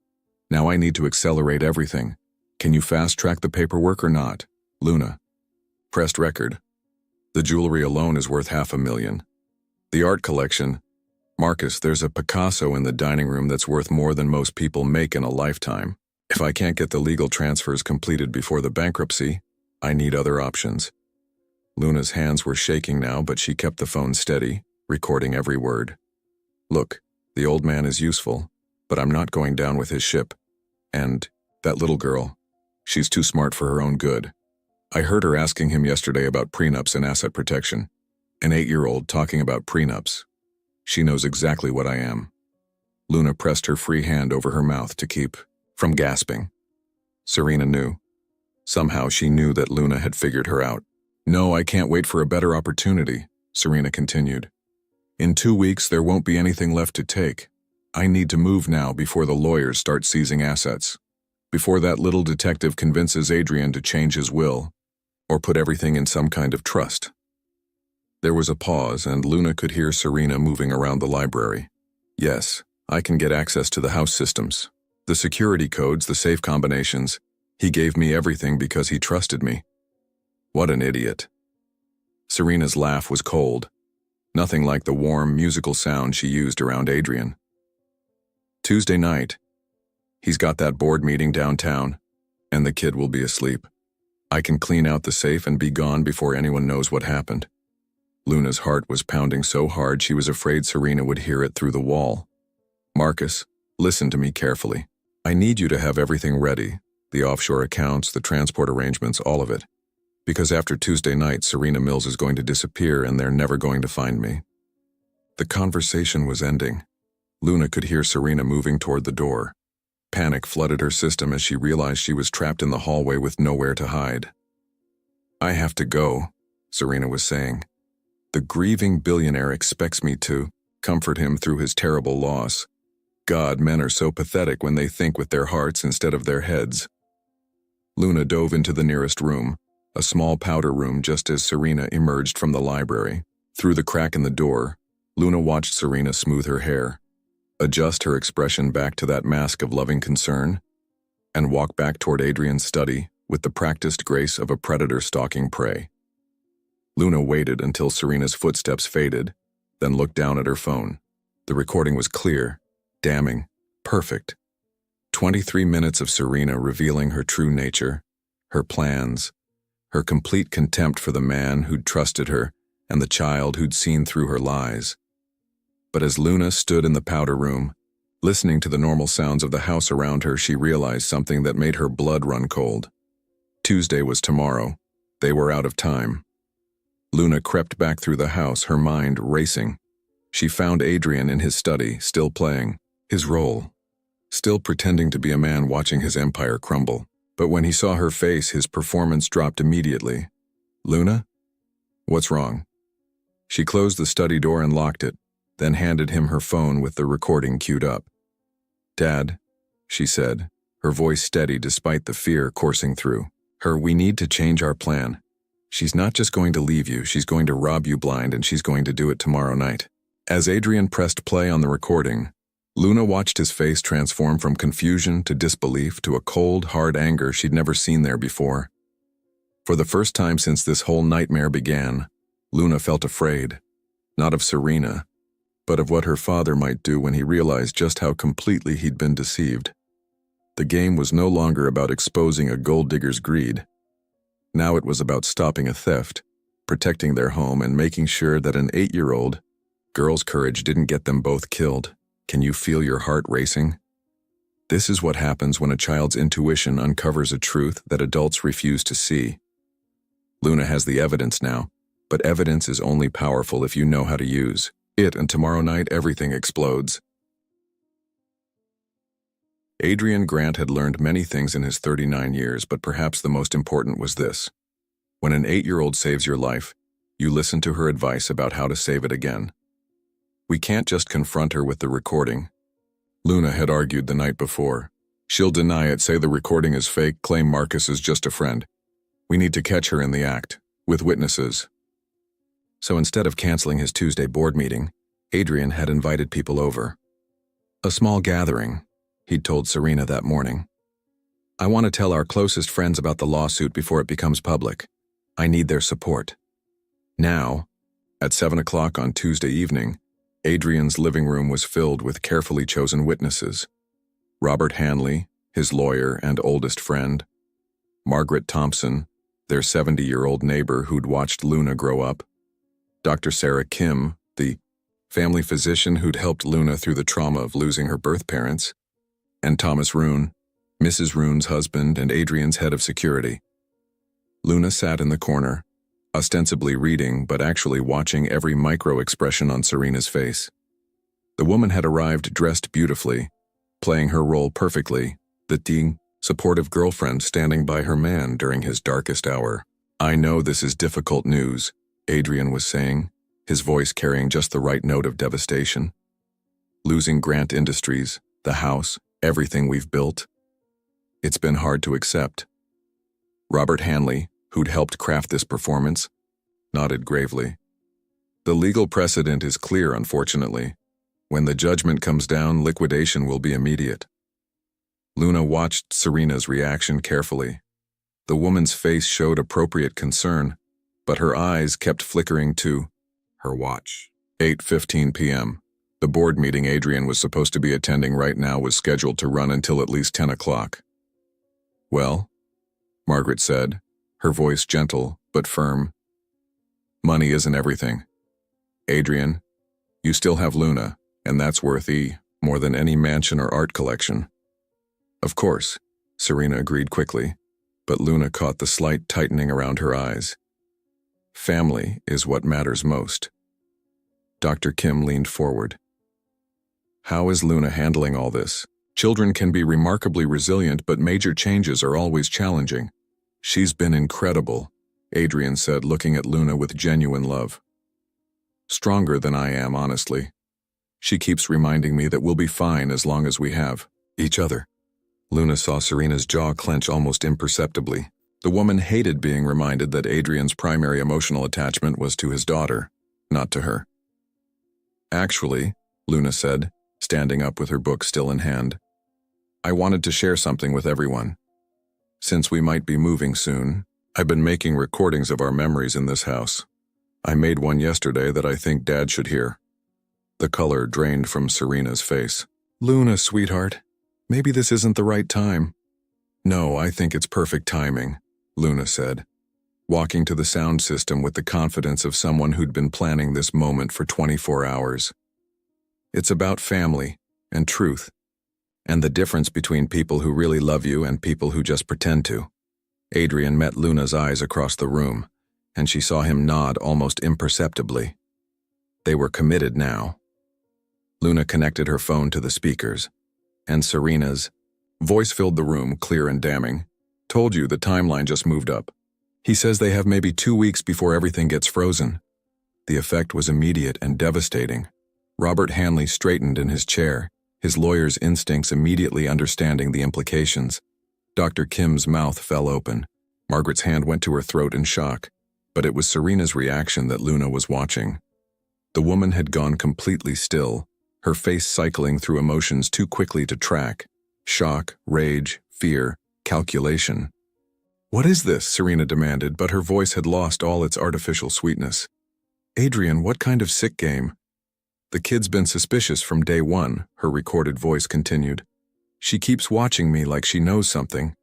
Now I need to accelerate everything. Can you fast-track the paperwork or not? Luna. Pressed record. The jewelry alone is worth $500,000. The art collection. Marcus, there's a Picasso in the dining room that's worth more than most people make in a lifetime. If I can't get the legal transfers completed before the bankruptcy, I need other options. Luna's hands were shaking now, but she kept the phone steady, recording every word. Look, the old man is useful, but I'm not going down with his ship. And that little girl, she's too smart for her own good. I heard her asking him yesterday about prenups and asset protection. An 8-year-old talking about prenups. She knows exactly what I am. Luna pressed her free hand over her mouth to keep from gasping. Serena knew. Somehow she knew that Luna had figured her out. No, I can't wait for a better opportunity, Serena continued. In 2 weeks, there won't be anything left to take. I need to move now before the lawyers start seizing assets. Before that little detective convinces Adrian to change his will, or put everything in some kind of trust. There was a pause, and Luna could hear Serena moving around the library. Yes, I can get access to the house systems. The security codes, the safe combinations. He gave me everything because he trusted me. What an idiot. Serena's laugh was cold. Nothing like the warm, musical sound she used around Adrian. Tuesday night. He's got that board meeting downtown, and the kid will be asleep. I can clean out the safe and be gone before anyone knows what happened. Luna's heart was pounding so hard she was afraid Serena would hear it through the wall. Marcus, listen to me carefully. I need you to have everything ready, the offshore accounts, the transport arrangements, all of it. Because after Tuesday night, Serena Mills is going to disappear and they're never going to find me. The conversation was ending. Luna could hear Serena moving toward the door. Panic flooded her system as she realized she was trapped in the hallway with nowhere to hide. I have to go, Serena was saying. The grieving billionaire expects me to comfort him through his terrible loss. God, men are so pathetic when they think with their hearts instead of their heads. Luna dove into the nearest room, a small powder room just as Serena emerged from the library. Through the crack in the door, Luna watched Serena smooth her hair, adjust her expression back to that mask of loving concern, and walk back toward Adrian's study with the practiced grace of a predator stalking prey. Luna waited until Serena's footsteps faded, then looked down at her phone. The recording was clear, damning, perfect. 23 minutes of Serena revealing her true nature, her plans, her complete contempt for the man who'd trusted her and the child who'd seen through her lies. But as Luna stood in the powder room, listening to the normal sounds of the house around her, she realized something that made her blood run cold. Tuesday was tomorrow. They were out of time. Luna crept back through the house, her mind racing. She found Adrian in his study, still playing his role, still pretending to be a man watching his empire crumble. But when he saw her face, his performance dropped immediately. Luna? What's wrong? She closed the study door and locked it, then handed him her phone with the recording queued up. Dad, she said, her voice steady despite the fear coursing through her. We need to change our plan. She's not just going to leave you, she's going to rob you blind, and she's going to do it tomorrow night. As Adrian pressed play on the recording, Luna watched his face transform from confusion to disbelief to a cold, hard anger she'd never seen there before. For the first time since this whole nightmare began, Luna felt afraid, not of Serena, but of what her father might do when he realized just how completely he'd been deceived. The game was no longer about exposing a gold digger's greed. Now it was about stopping a theft, protecting their home, and making sure that an 8-year-old girl's courage didn't get them both killed. Can you feel your heart racing? This is what happens when a child's intuition uncovers a truth that adults refuse to see. Luna has the evidence now, but evidence is only powerful if you know how to use it, and tomorrow night everything explodes. Adrian Grant had learned many things in his 39 years, but perhaps the most important was this. When an 8-year-old saves your life, you listen to her advice about how to save it again. We can't just confront her with the recording. Luna had argued the night before. She'll deny it, say the recording is fake, claim Marcus is just a friend. We need to catch her in the act, with witnesses. So instead of canceling his Tuesday board meeting, Adrian had invited people over. A small gathering, he'd told Serena that morning. I want to tell our closest friends about the lawsuit before it becomes public. I need their support. Now, at 7 o'clock on Tuesday evening, Adrian's living room was filled with carefully chosen witnesses. Robert Hanley, his lawyer and oldest friend. Margaret Thompson, their 70-year-old neighbor who'd watched Luna grow up. Dr. Sarah Kim, the family physician who'd helped Luna through the trauma of losing her birth parents. And Thomas Roon, Mrs. Roon's husband and Adrian's head of security. Luna sat in the corner, ostensibly reading but actually watching every micro-expression on Serena's face. The woman had arrived dressed beautifully, playing her role perfectly, the supportive girlfriend standing by her man during his darkest hour. I know this is difficult news, Adrian was saying, his voice carrying just the right note of devastation. Losing Grant Industries, the house, everything we've built. It's been hard to accept. Robert Hanley, who'd helped craft this performance, nodded gravely. The legal precedent is clear, unfortunately. When the judgment comes down, liquidation will be immediate. Luna watched Serena's reaction carefully. The woman's face showed appropriate concern, but her eyes kept flickering to her watch. 8:15 p.m. The board meeting Adrian was supposed to be attending right now was scheduled to run until at least 10 o'clock. Well, Margaret said, her voice gentle but firm. Money isn't everything. Adrian, you still have Luna, and that's worth more than any mansion or art collection. Of course, Serena agreed quickly, but Luna caught the slight tightening around her eyes. Family is what matters most. Dr. Kim leaned forward. How is Luna handling all this? Children can be remarkably resilient, but major changes are always challenging. She's been incredible, Adrian said, looking at Luna with genuine love. Stronger than I am, honestly. She keeps reminding me that we'll be fine as long as we have each other. Luna saw Serena's jaw clench almost imperceptibly. The woman hated being reminded that Adrian's primary emotional attachment was to his daughter, not to her. Actually, Luna said, standing up with her book still in hand, I wanted to share something with everyone. Since we might be moving soon, I've been making recordings of our memories in this house. I made one yesterday that I think Dad should hear. The color drained from Serena's face. Luna, sweetheart, maybe this isn't the right time. No, I think it's perfect timing, Luna said, walking to the sound system with the confidence of someone who'd been planning this moment for 24 hours. It's about family and truth, and the difference between people who really love you and people who just pretend to. Adrian met Luna's eyes across the room, and she saw him nod almost imperceptibly. They were committed now. Luna connected her phone to the speakers, and Serena's voice filled the room, clear and damning. Told you the timeline just moved up. He says they have maybe 2 weeks before everything gets frozen. The effect was immediate and devastating. Robert Hanley straightened in his chair, his lawyer's instincts immediately understanding the implications. Dr. Kim's mouth fell open. Margaret's hand went to her throat in shock, but it was Serena's reaction that Luna was watching. The woman had gone completely still, her face cycling through emotions too quickly to track. Shock, rage, fear, calculation. What is this? Serena demanded, but her voice had lost all its artificial sweetness. Adrian, what kind of sick game? The kid's been suspicious from day one, her recorded voice continued. She keeps watching me like she knows something.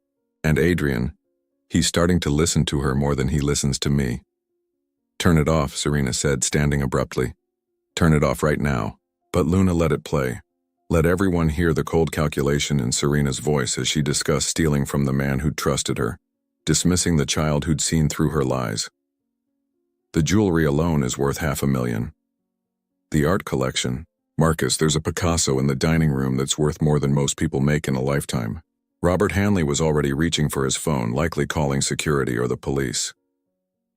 And Adrian, he's starting to listen to her more than he listens to me. Turn it off, Serena said, standing abruptly. Turn it off right now. But Luna let it play. Let everyone hear the cold calculation in Serena's voice as she discussed stealing from the man who'd trusted her, dismissing the child who'd seen through her lies. The jewelry alone is worth $500,000. The art collection, Marcus, there's a Picasso in the dining room that's worth more than most people make in a lifetime. Robert Hanley was already reaching for his phone, likely calling security or the police.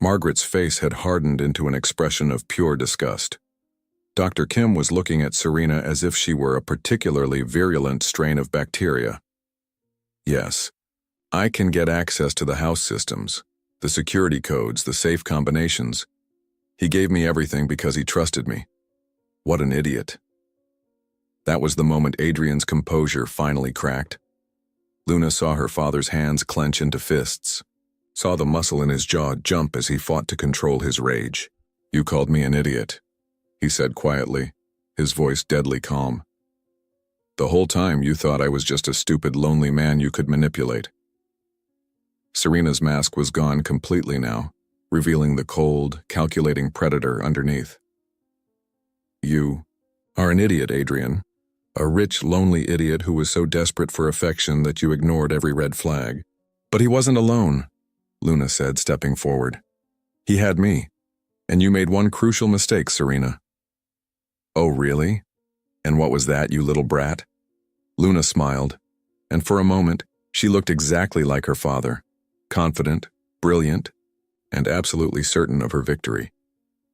Margaret's face had hardened into an expression of pure disgust. Dr. Kim was looking at Serena as if she were a particularly virulent strain of bacteria. Yes, I can get access to the house systems, the security codes, the safe combinations. He gave me everything because he trusted me. What an idiot. That was the moment Adrian's composure finally cracked. Luna saw her father's hands clench into fists, saw the muscle in his jaw jump as he fought to control his rage. "You called me an idiot," he said quietly, his voice deadly calm. "The whole time you thought I was just a stupid, lonely man you could manipulate." Serena's mask was gone completely now, revealing the cold, calculating predator underneath. "You are an idiot, Adrian. A rich, lonely idiot who was so desperate for affection that you ignored every red flag. But he wasn't alone," Luna said, stepping forward. "He had me. And you made one crucial mistake, Serena." "Oh, really? And what was that, you little brat?" Luna smiled, and for a moment, she looked exactly like her father, confident, brilliant, and absolutely certain of her victory.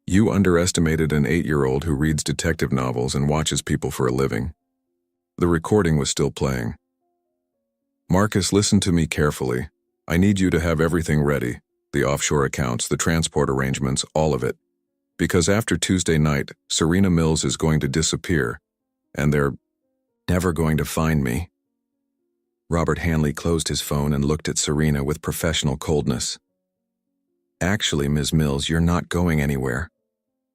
"You underestimated an 8-year-old who reads detective novels and watches people for a living." The recording was still playing. "Marcus, listen to me carefully. I need you to have everything ready, the offshore accounts, the transport arrangements, all of it. Because after Tuesday night, Serena Mills is going to disappear, and they're never going to find me." Robert Hanley closed his phone and looked at Serena with professional coldness. "Actually, Ms. Mills, you're not going anywhere.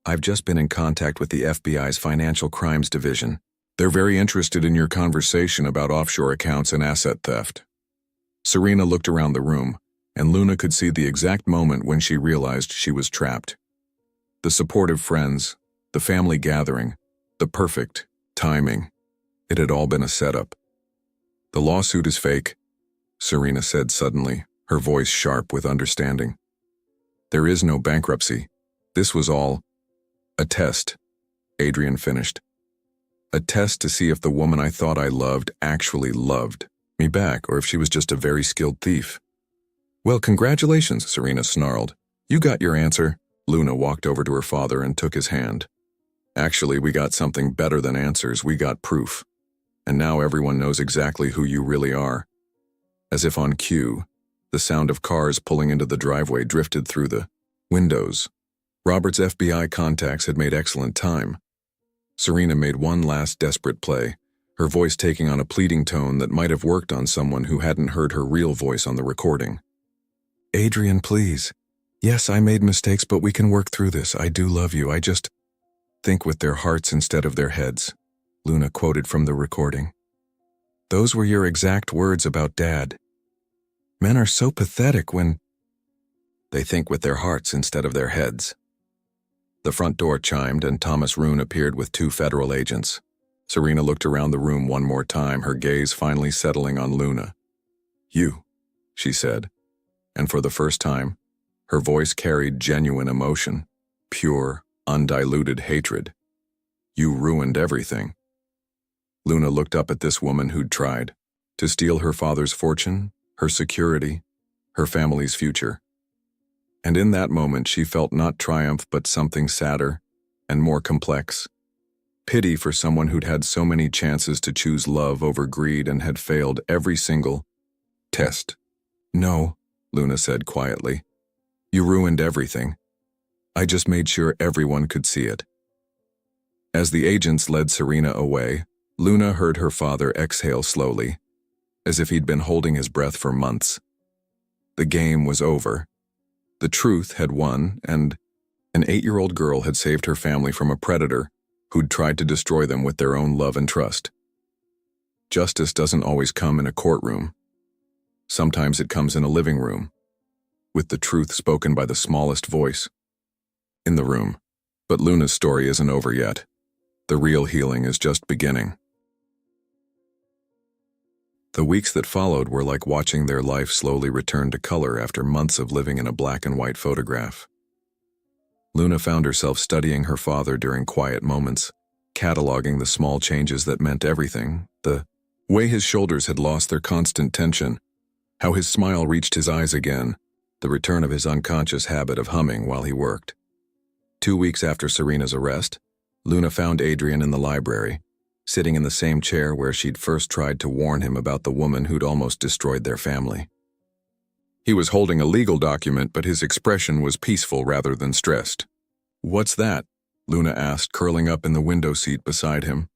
I've just been in contact with the FBI's Financial Crimes Division. They're very interested in your conversation about offshore accounts and asset theft." Serena looked around the room, and Luna could see the exact moment when she realized she was trapped. The supportive friends, the family gathering, the perfect timing. It had all been a setup. "The lawsuit is fake," Serena said suddenly, her voice sharp with understanding. "There is no bankruptcy. This was all a test," Adrian finished. "A test to see if the woman I thought I loved actually loved me back, or if she was just a very skilled thief." "Well, congratulations," Serena snarled. "You got your answer." Luna walked over to her father and took his hand. "Actually, we got something better than answers. We got proof. And now everyone knows exactly who you really are." As if on cue, the sound of cars pulling into the driveway drifted through the windows. Robert's FBI contacts had made excellent time. Serena made one last desperate play, her voice taking on a pleading tone that might have worked on someone who hadn't heard her real voice on the recording. "Adrian, please. Yes, I made mistakes, but we can work through this. I do love you. I just think with their hearts instead of their heads," Luna quoted from the recording. "Those were your exact words about Dad. Men are so pathetic when they think with their hearts instead of their heads." The front door chimed and Thomas Roon appeared with 2 federal agents. Serena looked around the room one more time, her gaze finally settling on Luna. "You," she said, and for the first time, her voice carried genuine emotion, pure, undiluted hatred. "You ruined everything." Luna looked up at this woman who'd tried to steal her father's fortune, her security, her family's future. And in that moment she felt not triumph but something sadder and more complex. Pity for someone who'd had so many chances to choose love over greed and had failed every single test. "No," Luna said quietly. "You ruined everything. I just made sure everyone could see it." As the agents led Serena away, Luna heard her father exhale slowly, as if he'd been holding his breath for months. The game was over. The truth had won, and an 8-year-old girl had saved her family from a predator who'd tried to destroy them with their own love and trust. Justice doesn't always come in a courtroom. Sometimes it comes in a living room, with the truth spoken by the smallest voice in the room. But Luna's story isn't over yet. The real healing is just beginning. The weeks that followed were like watching their life slowly return to color after months of living in a black and white photograph. Luna found herself studying her father during quiet moments, cataloging the small changes that meant everything, the way his shoulders had lost their constant tension, how his smile reached his eyes again, the return of his unconscious habit of humming while he worked. 2 weeks after Serena's arrest, Luna found Adrian in the library, sitting in the same chair where she'd first tried to warn him about the woman who'd almost destroyed their family. He was holding a legal document, but his expression was peaceful rather than stressed. "What's that?" Luna asked, curling up in the window seat beside him.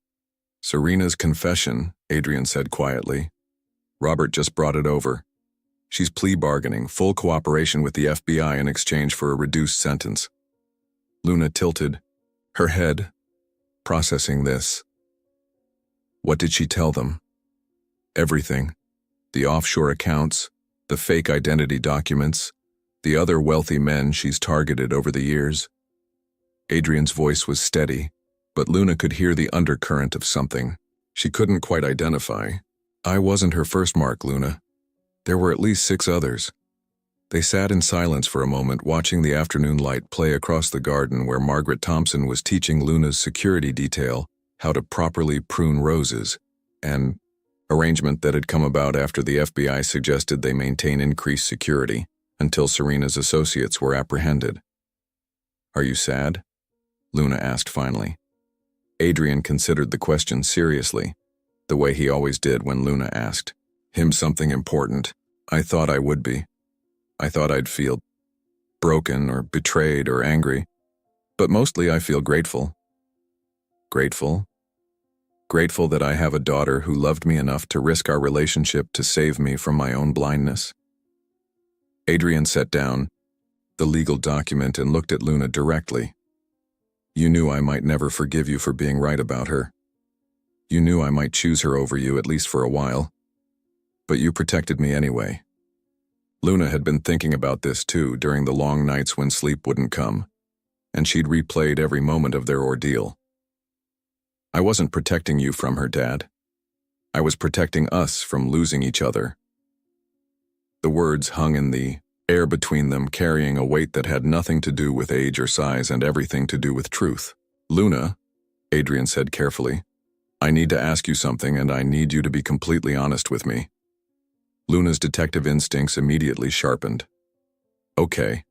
"Serena's confession," Adrian said quietly. "Robert just brought it over. She's plea bargaining, full cooperation with the FBI in exchange for a reduced sentence." Luna tilted, her head, processing this. What did she tell them? Everything. The offshore accounts, the fake identity documents, the other wealthy men she's targeted over the years. Adrian's voice was steady, but Luna could hear the undercurrent of something she couldn't quite identify. "I wasn't her first mark, Luna. There were at least 6 others." They sat in silence for a moment, watching the afternoon light play across the garden where Margaret Thompson was teaching Luna's security detail how to properly prune roses, an arrangement that had come about after the FBI suggested they maintain increased security until Serena's associates were apprehended. "Are you sad?" Luna asked finally. Adrian considered the question seriously, the way he always did when Luna asked him something important. "I thought I would be. I thought I'd feel broken or betrayed or angry, but mostly I feel grateful." "Grateful?" "Grateful that I have a daughter who loved me enough to risk our relationship to save me from my own blindness." Adrian set down the legal document and looked at Luna directly. "You knew I might never forgive you for being right about her. You knew I might choose her over you, at least for a while. But you protected me anyway." Luna had been thinking about this too during the long nights when sleep wouldn't come, and she'd replayed every moment of their ordeal. "I wasn't protecting you from her, Dad. I was protecting us from losing each other." The words hung in the air between them, carrying a weight that had nothing to do with age or size and everything to do with truth. "Luna," Adrian said carefully, "I need to ask you something, and I need you to be completely honest with me." Luna's detective instincts immediately sharpened. "Okay.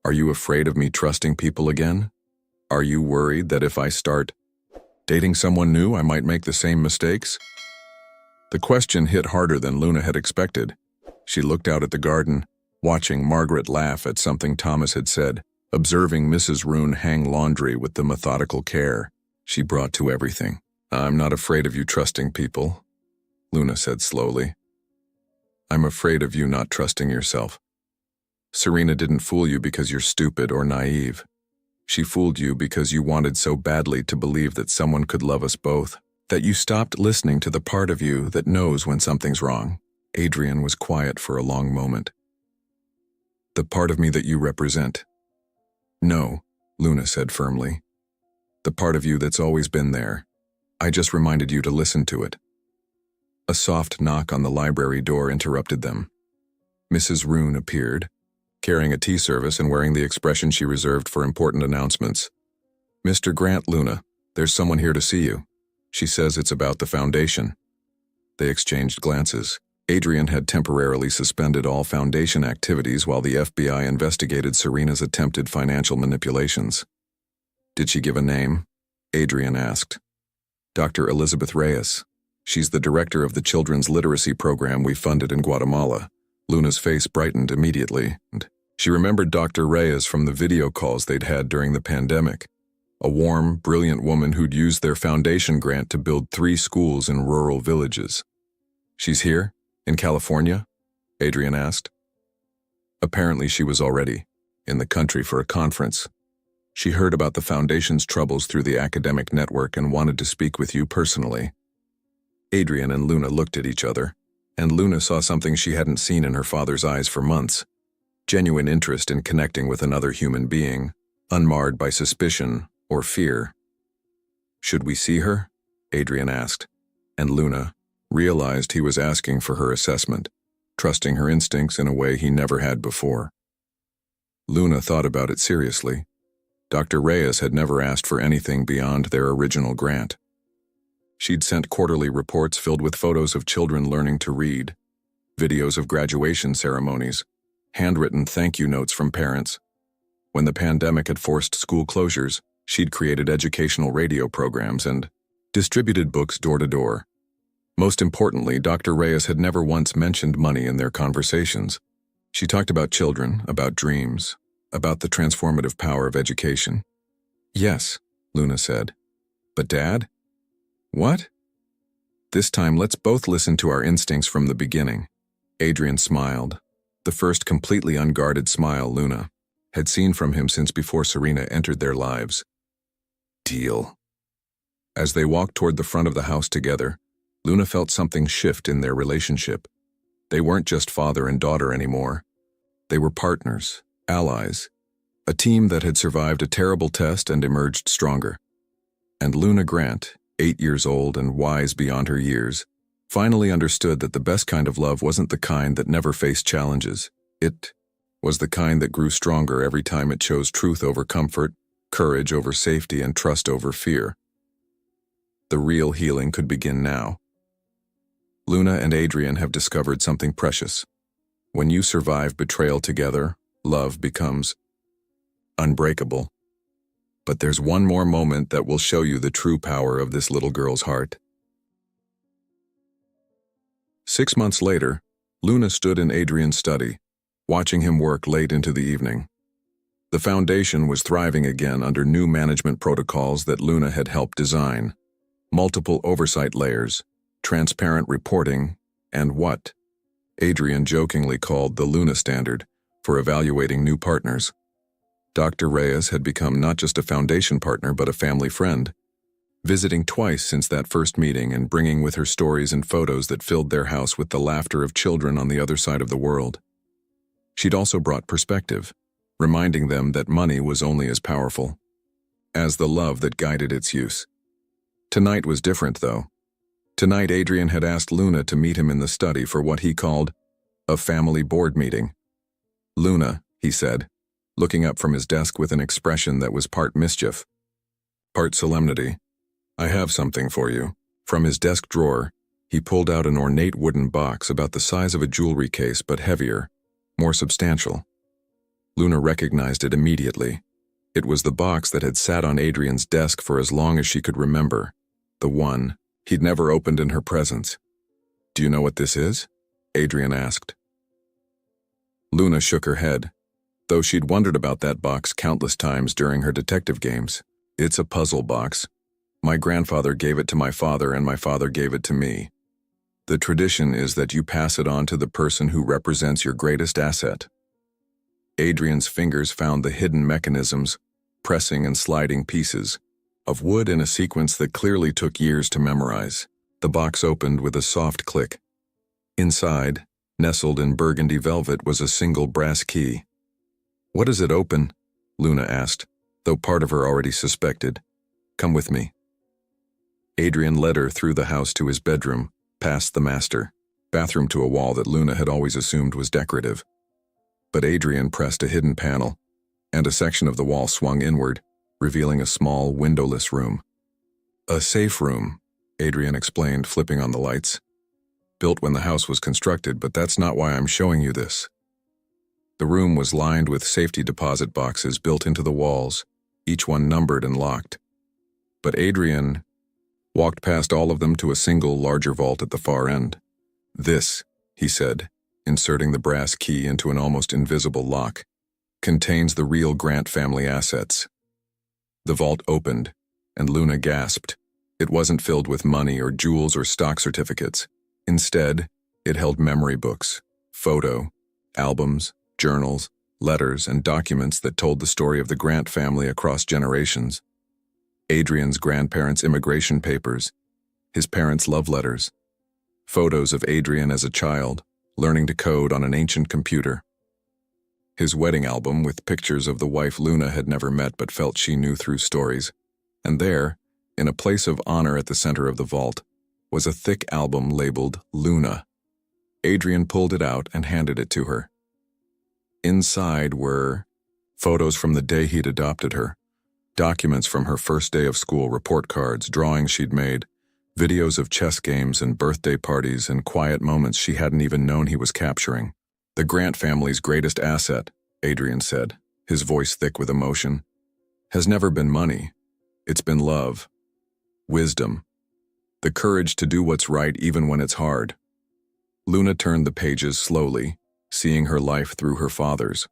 Are you afraid of me trusting people again? Are you worried that if I start dating someone new, I might make the same mistakes?" The question hit harder than Luna had expected. She looked out at the garden, watching Margaret laugh at something Thomas had said, observing Mrs. Roon hang laundry with the methodical care she brought to everything. "I'm not afraid of you trusting people," Luna said slowly. "I'm afraid of you not trusting yourself. Serena didn't fool you because you're stupid or naive. She fooled you because you wanted so badly to believe that someone could love us both, that you stopped listening to the part of you that knows when something's wrong." Adrian was quiet for a long moment. "The part of me that you represent." "No," Luna said firmly. "The part of you that's always been there. I just reminded you to listen to it." A soft knock on the library door interrupted them. Mrs. Roon appeared, carrying a tea service and wearing the expression she reserved for important announcements. "Mr. Grant, Luna, there's someone here to see you. She says it's about the foundation." They exchanged glances. Adrian had temporarily suspended all foundation activities while the FBI investigated Serena's attempted financial manipulations. "Did she give a name?" Adrian asked. "Dr. Elizabeth Reyes. She's the director of the children's literacy program we funded in Guatemala." Luna's face brightened immediately, and she remembered Dr. Reyes from the video calls they'd had during the pandemic. A warm, brilliant woman who'd used their foundation grant to build 3 schools in rural villages. "She's here? In California?" Adrian asked. Apparently she was already in the country for a conference. "She heard about the foundation's troubles through the academic network and wanted to speak with you personally." Adrian and Luna looked at each other, and Luna saw something she hadn't seen in her father's eyes for months: genuine interest in connecting with another human being, unmarred by suspicion or fear. "Should we see her?" Adrian asked, and Luna realized he was asking for her assessment, trusting her instincts in a way he never had before. Luna thought about it seriously. Dr. Reyes had never asked for anything beyond their original grant. She'd sent quarterly reports filled with photos of children learning to read, videos of graduation ceremonies, handwritten thank you notes from parents. When the pandemic had forced school closures, she'd created educational radio programs and distributed books door to door. Most importantly, Dr. Reyes had never once mentioned money in their conversations. She talked about children, about dreams, about the transformative power of education. "Yes," Luna said. "But Dad? What?" "This time, let's both listen to our instincts from the beginning." Adrian smiled, the first completely unguarded smile Luna had seen from him since before Serena entered their lives. "Deal." As they walked toward the front of the house together, Luna felt something shift in their relationship. They weren't just father and daughter anymore. They were partners, allies, a team that had survived a terrible test and emerged stronger. And Luna Grant, 8 years old and wise beyond her years, finally understood that the best kind of love wasn't the kind that never faced challenges. It was the kind that grew stronger every time it chose truth over comfort, courage over safety, and trust over fear. The real healing could begin now. Luna and Adrian have discovered something precious. When you survive betrayal together, love becomes unbreakable. But there's one more moment that will show you the true power of this little girl's heart. 6 months later, Luna stood in Adrian's study, watching him work late into the evening. The foundation was thriving again under new management protocols that Luna had helped design. Multiple oversight layers, transparent reporting, and what Adrian jokingly called the Luna Standard for evaluating new partners. Dr. Reyes had become not just a foundation partner but a family friend, visiting twice since that first meeting and bringing with her stories and photos that filled their house with the laughter of children on the other side of the world. She'd also brought perspective, reminding them that money was only as powerful as the love that guided its use. Tonight was different, though. Tonight, Adrian had asked Luna to meet him in the study for what he called a family board meeting. "Luna," he said, looking up from his desk with an expression that was part mischief, part solemnity, "I have something for you." From his desk drawer, he pulled out an ornate wooden box about the size of a jewelry case but heavier, more substantial. Luna recognized it immediately. It was the box that had sat on Adrian's desk for as long as she could remember, the one he'd never opened in her presence. "Do you know what this is?" Adrian asked. Luna shook her head, though she'd wondered about that box countless times during her detective games. "It's a puzzle box. My grandfather gave it to my father and my father gave it to me. The tradition is that you pass it on to the person who represents your greatest asset." Adrian's fingers found the hidden mechanisms, pressing and sliding pieces of wood in a sequence that clearly took years to memorize. The box opened with a soft click. Inside, nestled in burgundy velvet, was a single brass key. "What does it open?" Luna asked, though part of her already suspected. "Come with me." Adrian led her through the house to his bedroom, past the master bathroom to a wall that Luna had always assumed was decorative. But Adrian pressed a hidden panel, and a section of the wall swung inward, revealing a small, windowless room. "A safe room," Adrian explained, flipping on the lights. "Built when the house was constructed, but that's not why I'm showing you this." The room was lined with safety deposit boxes built into the walls, each one numbered and locked. But Adrian walked past all of them to a single, larger vault at the far end. "This," he said, inserting the brass key into an almost invisible lock, "contains the real Grant family assets." The vault opened, and Luna gasped. It wasn't filled with money or jewels or stock certificates. Instead, it held memory books, photo, albums, journals, letters, and documents that told the story of the Grant family across generations. Adrian's grandparents' immigration papers, his parents' love letters, photos of Adrian as a child, learning to code on an ancient computer, his wedding album with pictures of the wife Luna had never met but felt she knew through stories. And there, in a place of honor at the center of the vault, was a thick album labeled Luna. Adrian pulled it out and handed it to her. Inside were photos from the day he'd adopted her, Documents from her first day of school, report cards, drawings she'd made, videos of chess games and birthday parties and quiet moments she hadn't even known he was capturing. The Grant family's greatest asset, Adrian said, his voice thick with emotion, has never been money. It's been love, wisdom, the courage to do what's right even when it's hard. Luna turned the pages slowly, seeing her life through her father's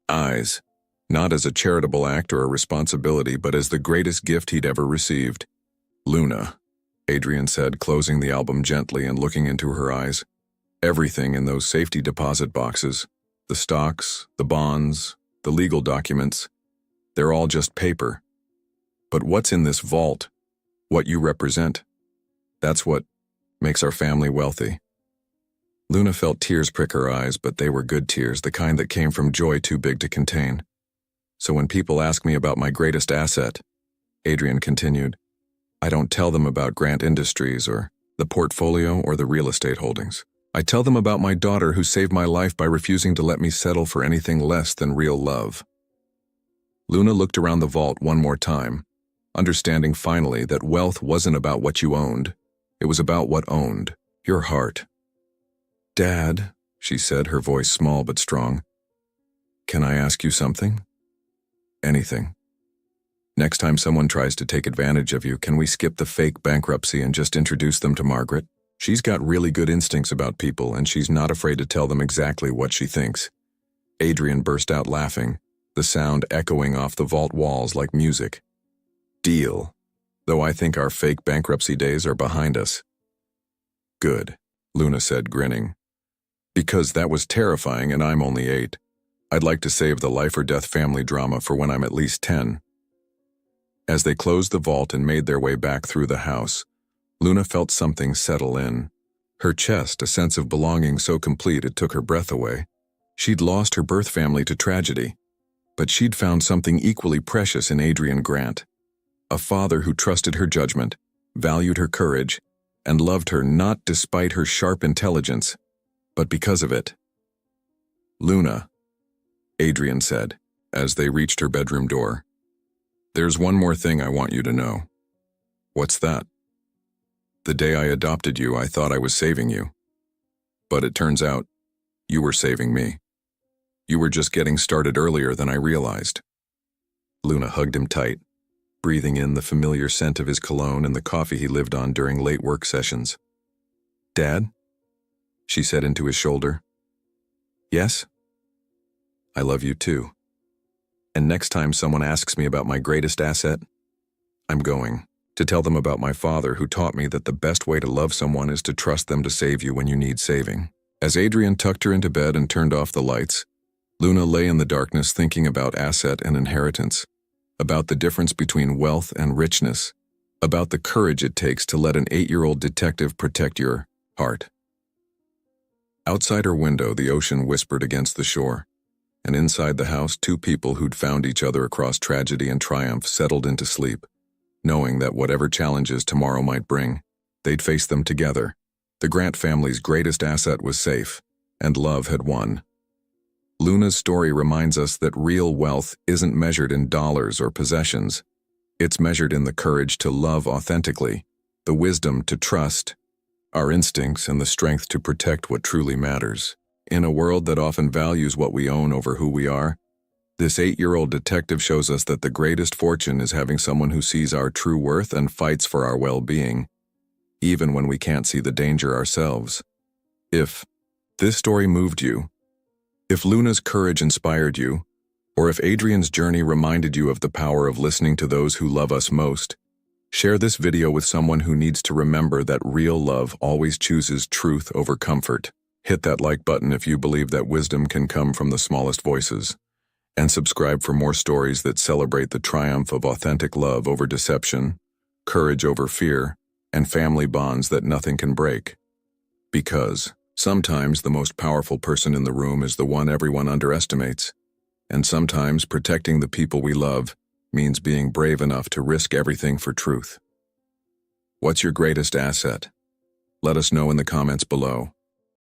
eyes, not as a charitable act or a responsibility, but as the greatest gift he'd ever received. Luna, Adrian said, closing the album gently and looking into her eyes. Everything in those safety deposit boxes, the stocks, the bonds, the legal documents, they're all just paper. But what's in this vault, what you represent, that's what makes our family wealthy. Luna felt tears prick her eyes, but they were good tears, the kind that came from joy too big to contain. So when people ask me about my greatest asset, Adrian continued, I don't tell them about Grant Industries or the portfolio or the real estate holdings. I tell them about my daughter who saved my life by refusing to let me settle for anything less than real love. Luna looked around the vault one more time, understanding finally that wealth wasn't about what you owned. It was about what owned your heart. Dad, she said, her voice small but strong, can I ask you something? Anything. Next time someone tries to take advantage of you, can we skip the fake bankruptcy and just introduce them to Margaret? She's got really good instincts about people, and she's not afraid to tell them exactly what she thinks. Adrian burst out laughing, the sound echoing off the vault walls like music. Deal. Though I think our fake bankruptcy days are behind us. Good, Luna said, grinning. Because that was terrifying and I'm only 8. I'd like to save the life or death family drama for when I'm at least 10. As they closed the vault and made their way back through the house, Luna felt something settle in. Her chest, a sense of belonging so complete it took her breath away. She'd lost her birth family to tragedy, but she'd found something equally precious in Adrian Grant. A father who trusted her judgment, valued her courage, and loved her not despite her sharp intelligence, but because of it. Luna, Adrian said, as they reached her bedroom door. There's one more thing I want you to know. What's that? The day I adopted you, I thought I was saving you. But it turns out, you were saving me. You were just getting started earlier than I realized. Luna hugged him tight, breathing in the familiar scent of his cologne and the coffee he lived on during late work sessions. Dad? She said into his shoulder. Yes? I love you too. And next time someone asks me about my greatest asset, I'm going to tell them about my father who taught me that the best way to love someone is to trust them to save you when you need saving. As Adrian tucked her into bed and turned off the lights, Luna lay in the darkness thinking about asset and inheritance, about the difference between wealth and richness, about the courage it takes to let an 8-year-old detective protect your heart. Outside her window, the ocean whispered against the shore, and inside the house, 2 people who'd found each other across tragedy and triumph settled into sleep, knowing that whatever challenges tomorrow might bring, they'd face them together. The Grant family's greatest asset was safe, and love had won. Luna's story reminds us that real wealth isn't measured in dollars or possessions. It's measured in the courage to love authentically, the wisdom to trust our instincts, and the strength to protect what truly matters. In a world that often values what we own over who we are, this 8-year-old detective shows us that the greatest fortune is having someone who sees our true worth and fights for our well-being, even when we can't see the danger ourselves. If this story moved you, if Luna's courage inspired you, or if Adrian's journey reminded you of the power of listening to those who love us most, share this video with someone who needs to remember that real love always chooses truth over comfort. Hit that like button if you believe that wisdom can come from the smallest voices. And subscribe for more stories that celebrate the triumph of authentic love over deception, courage over fear, and family bonds that nothing can break. Because sometimes the most powerful person in the room is the one everyone underestimates, and sometimes protecting the people we love means being brave enough to risk everything for truth. What's your greatest asset? Let us know in the comments below.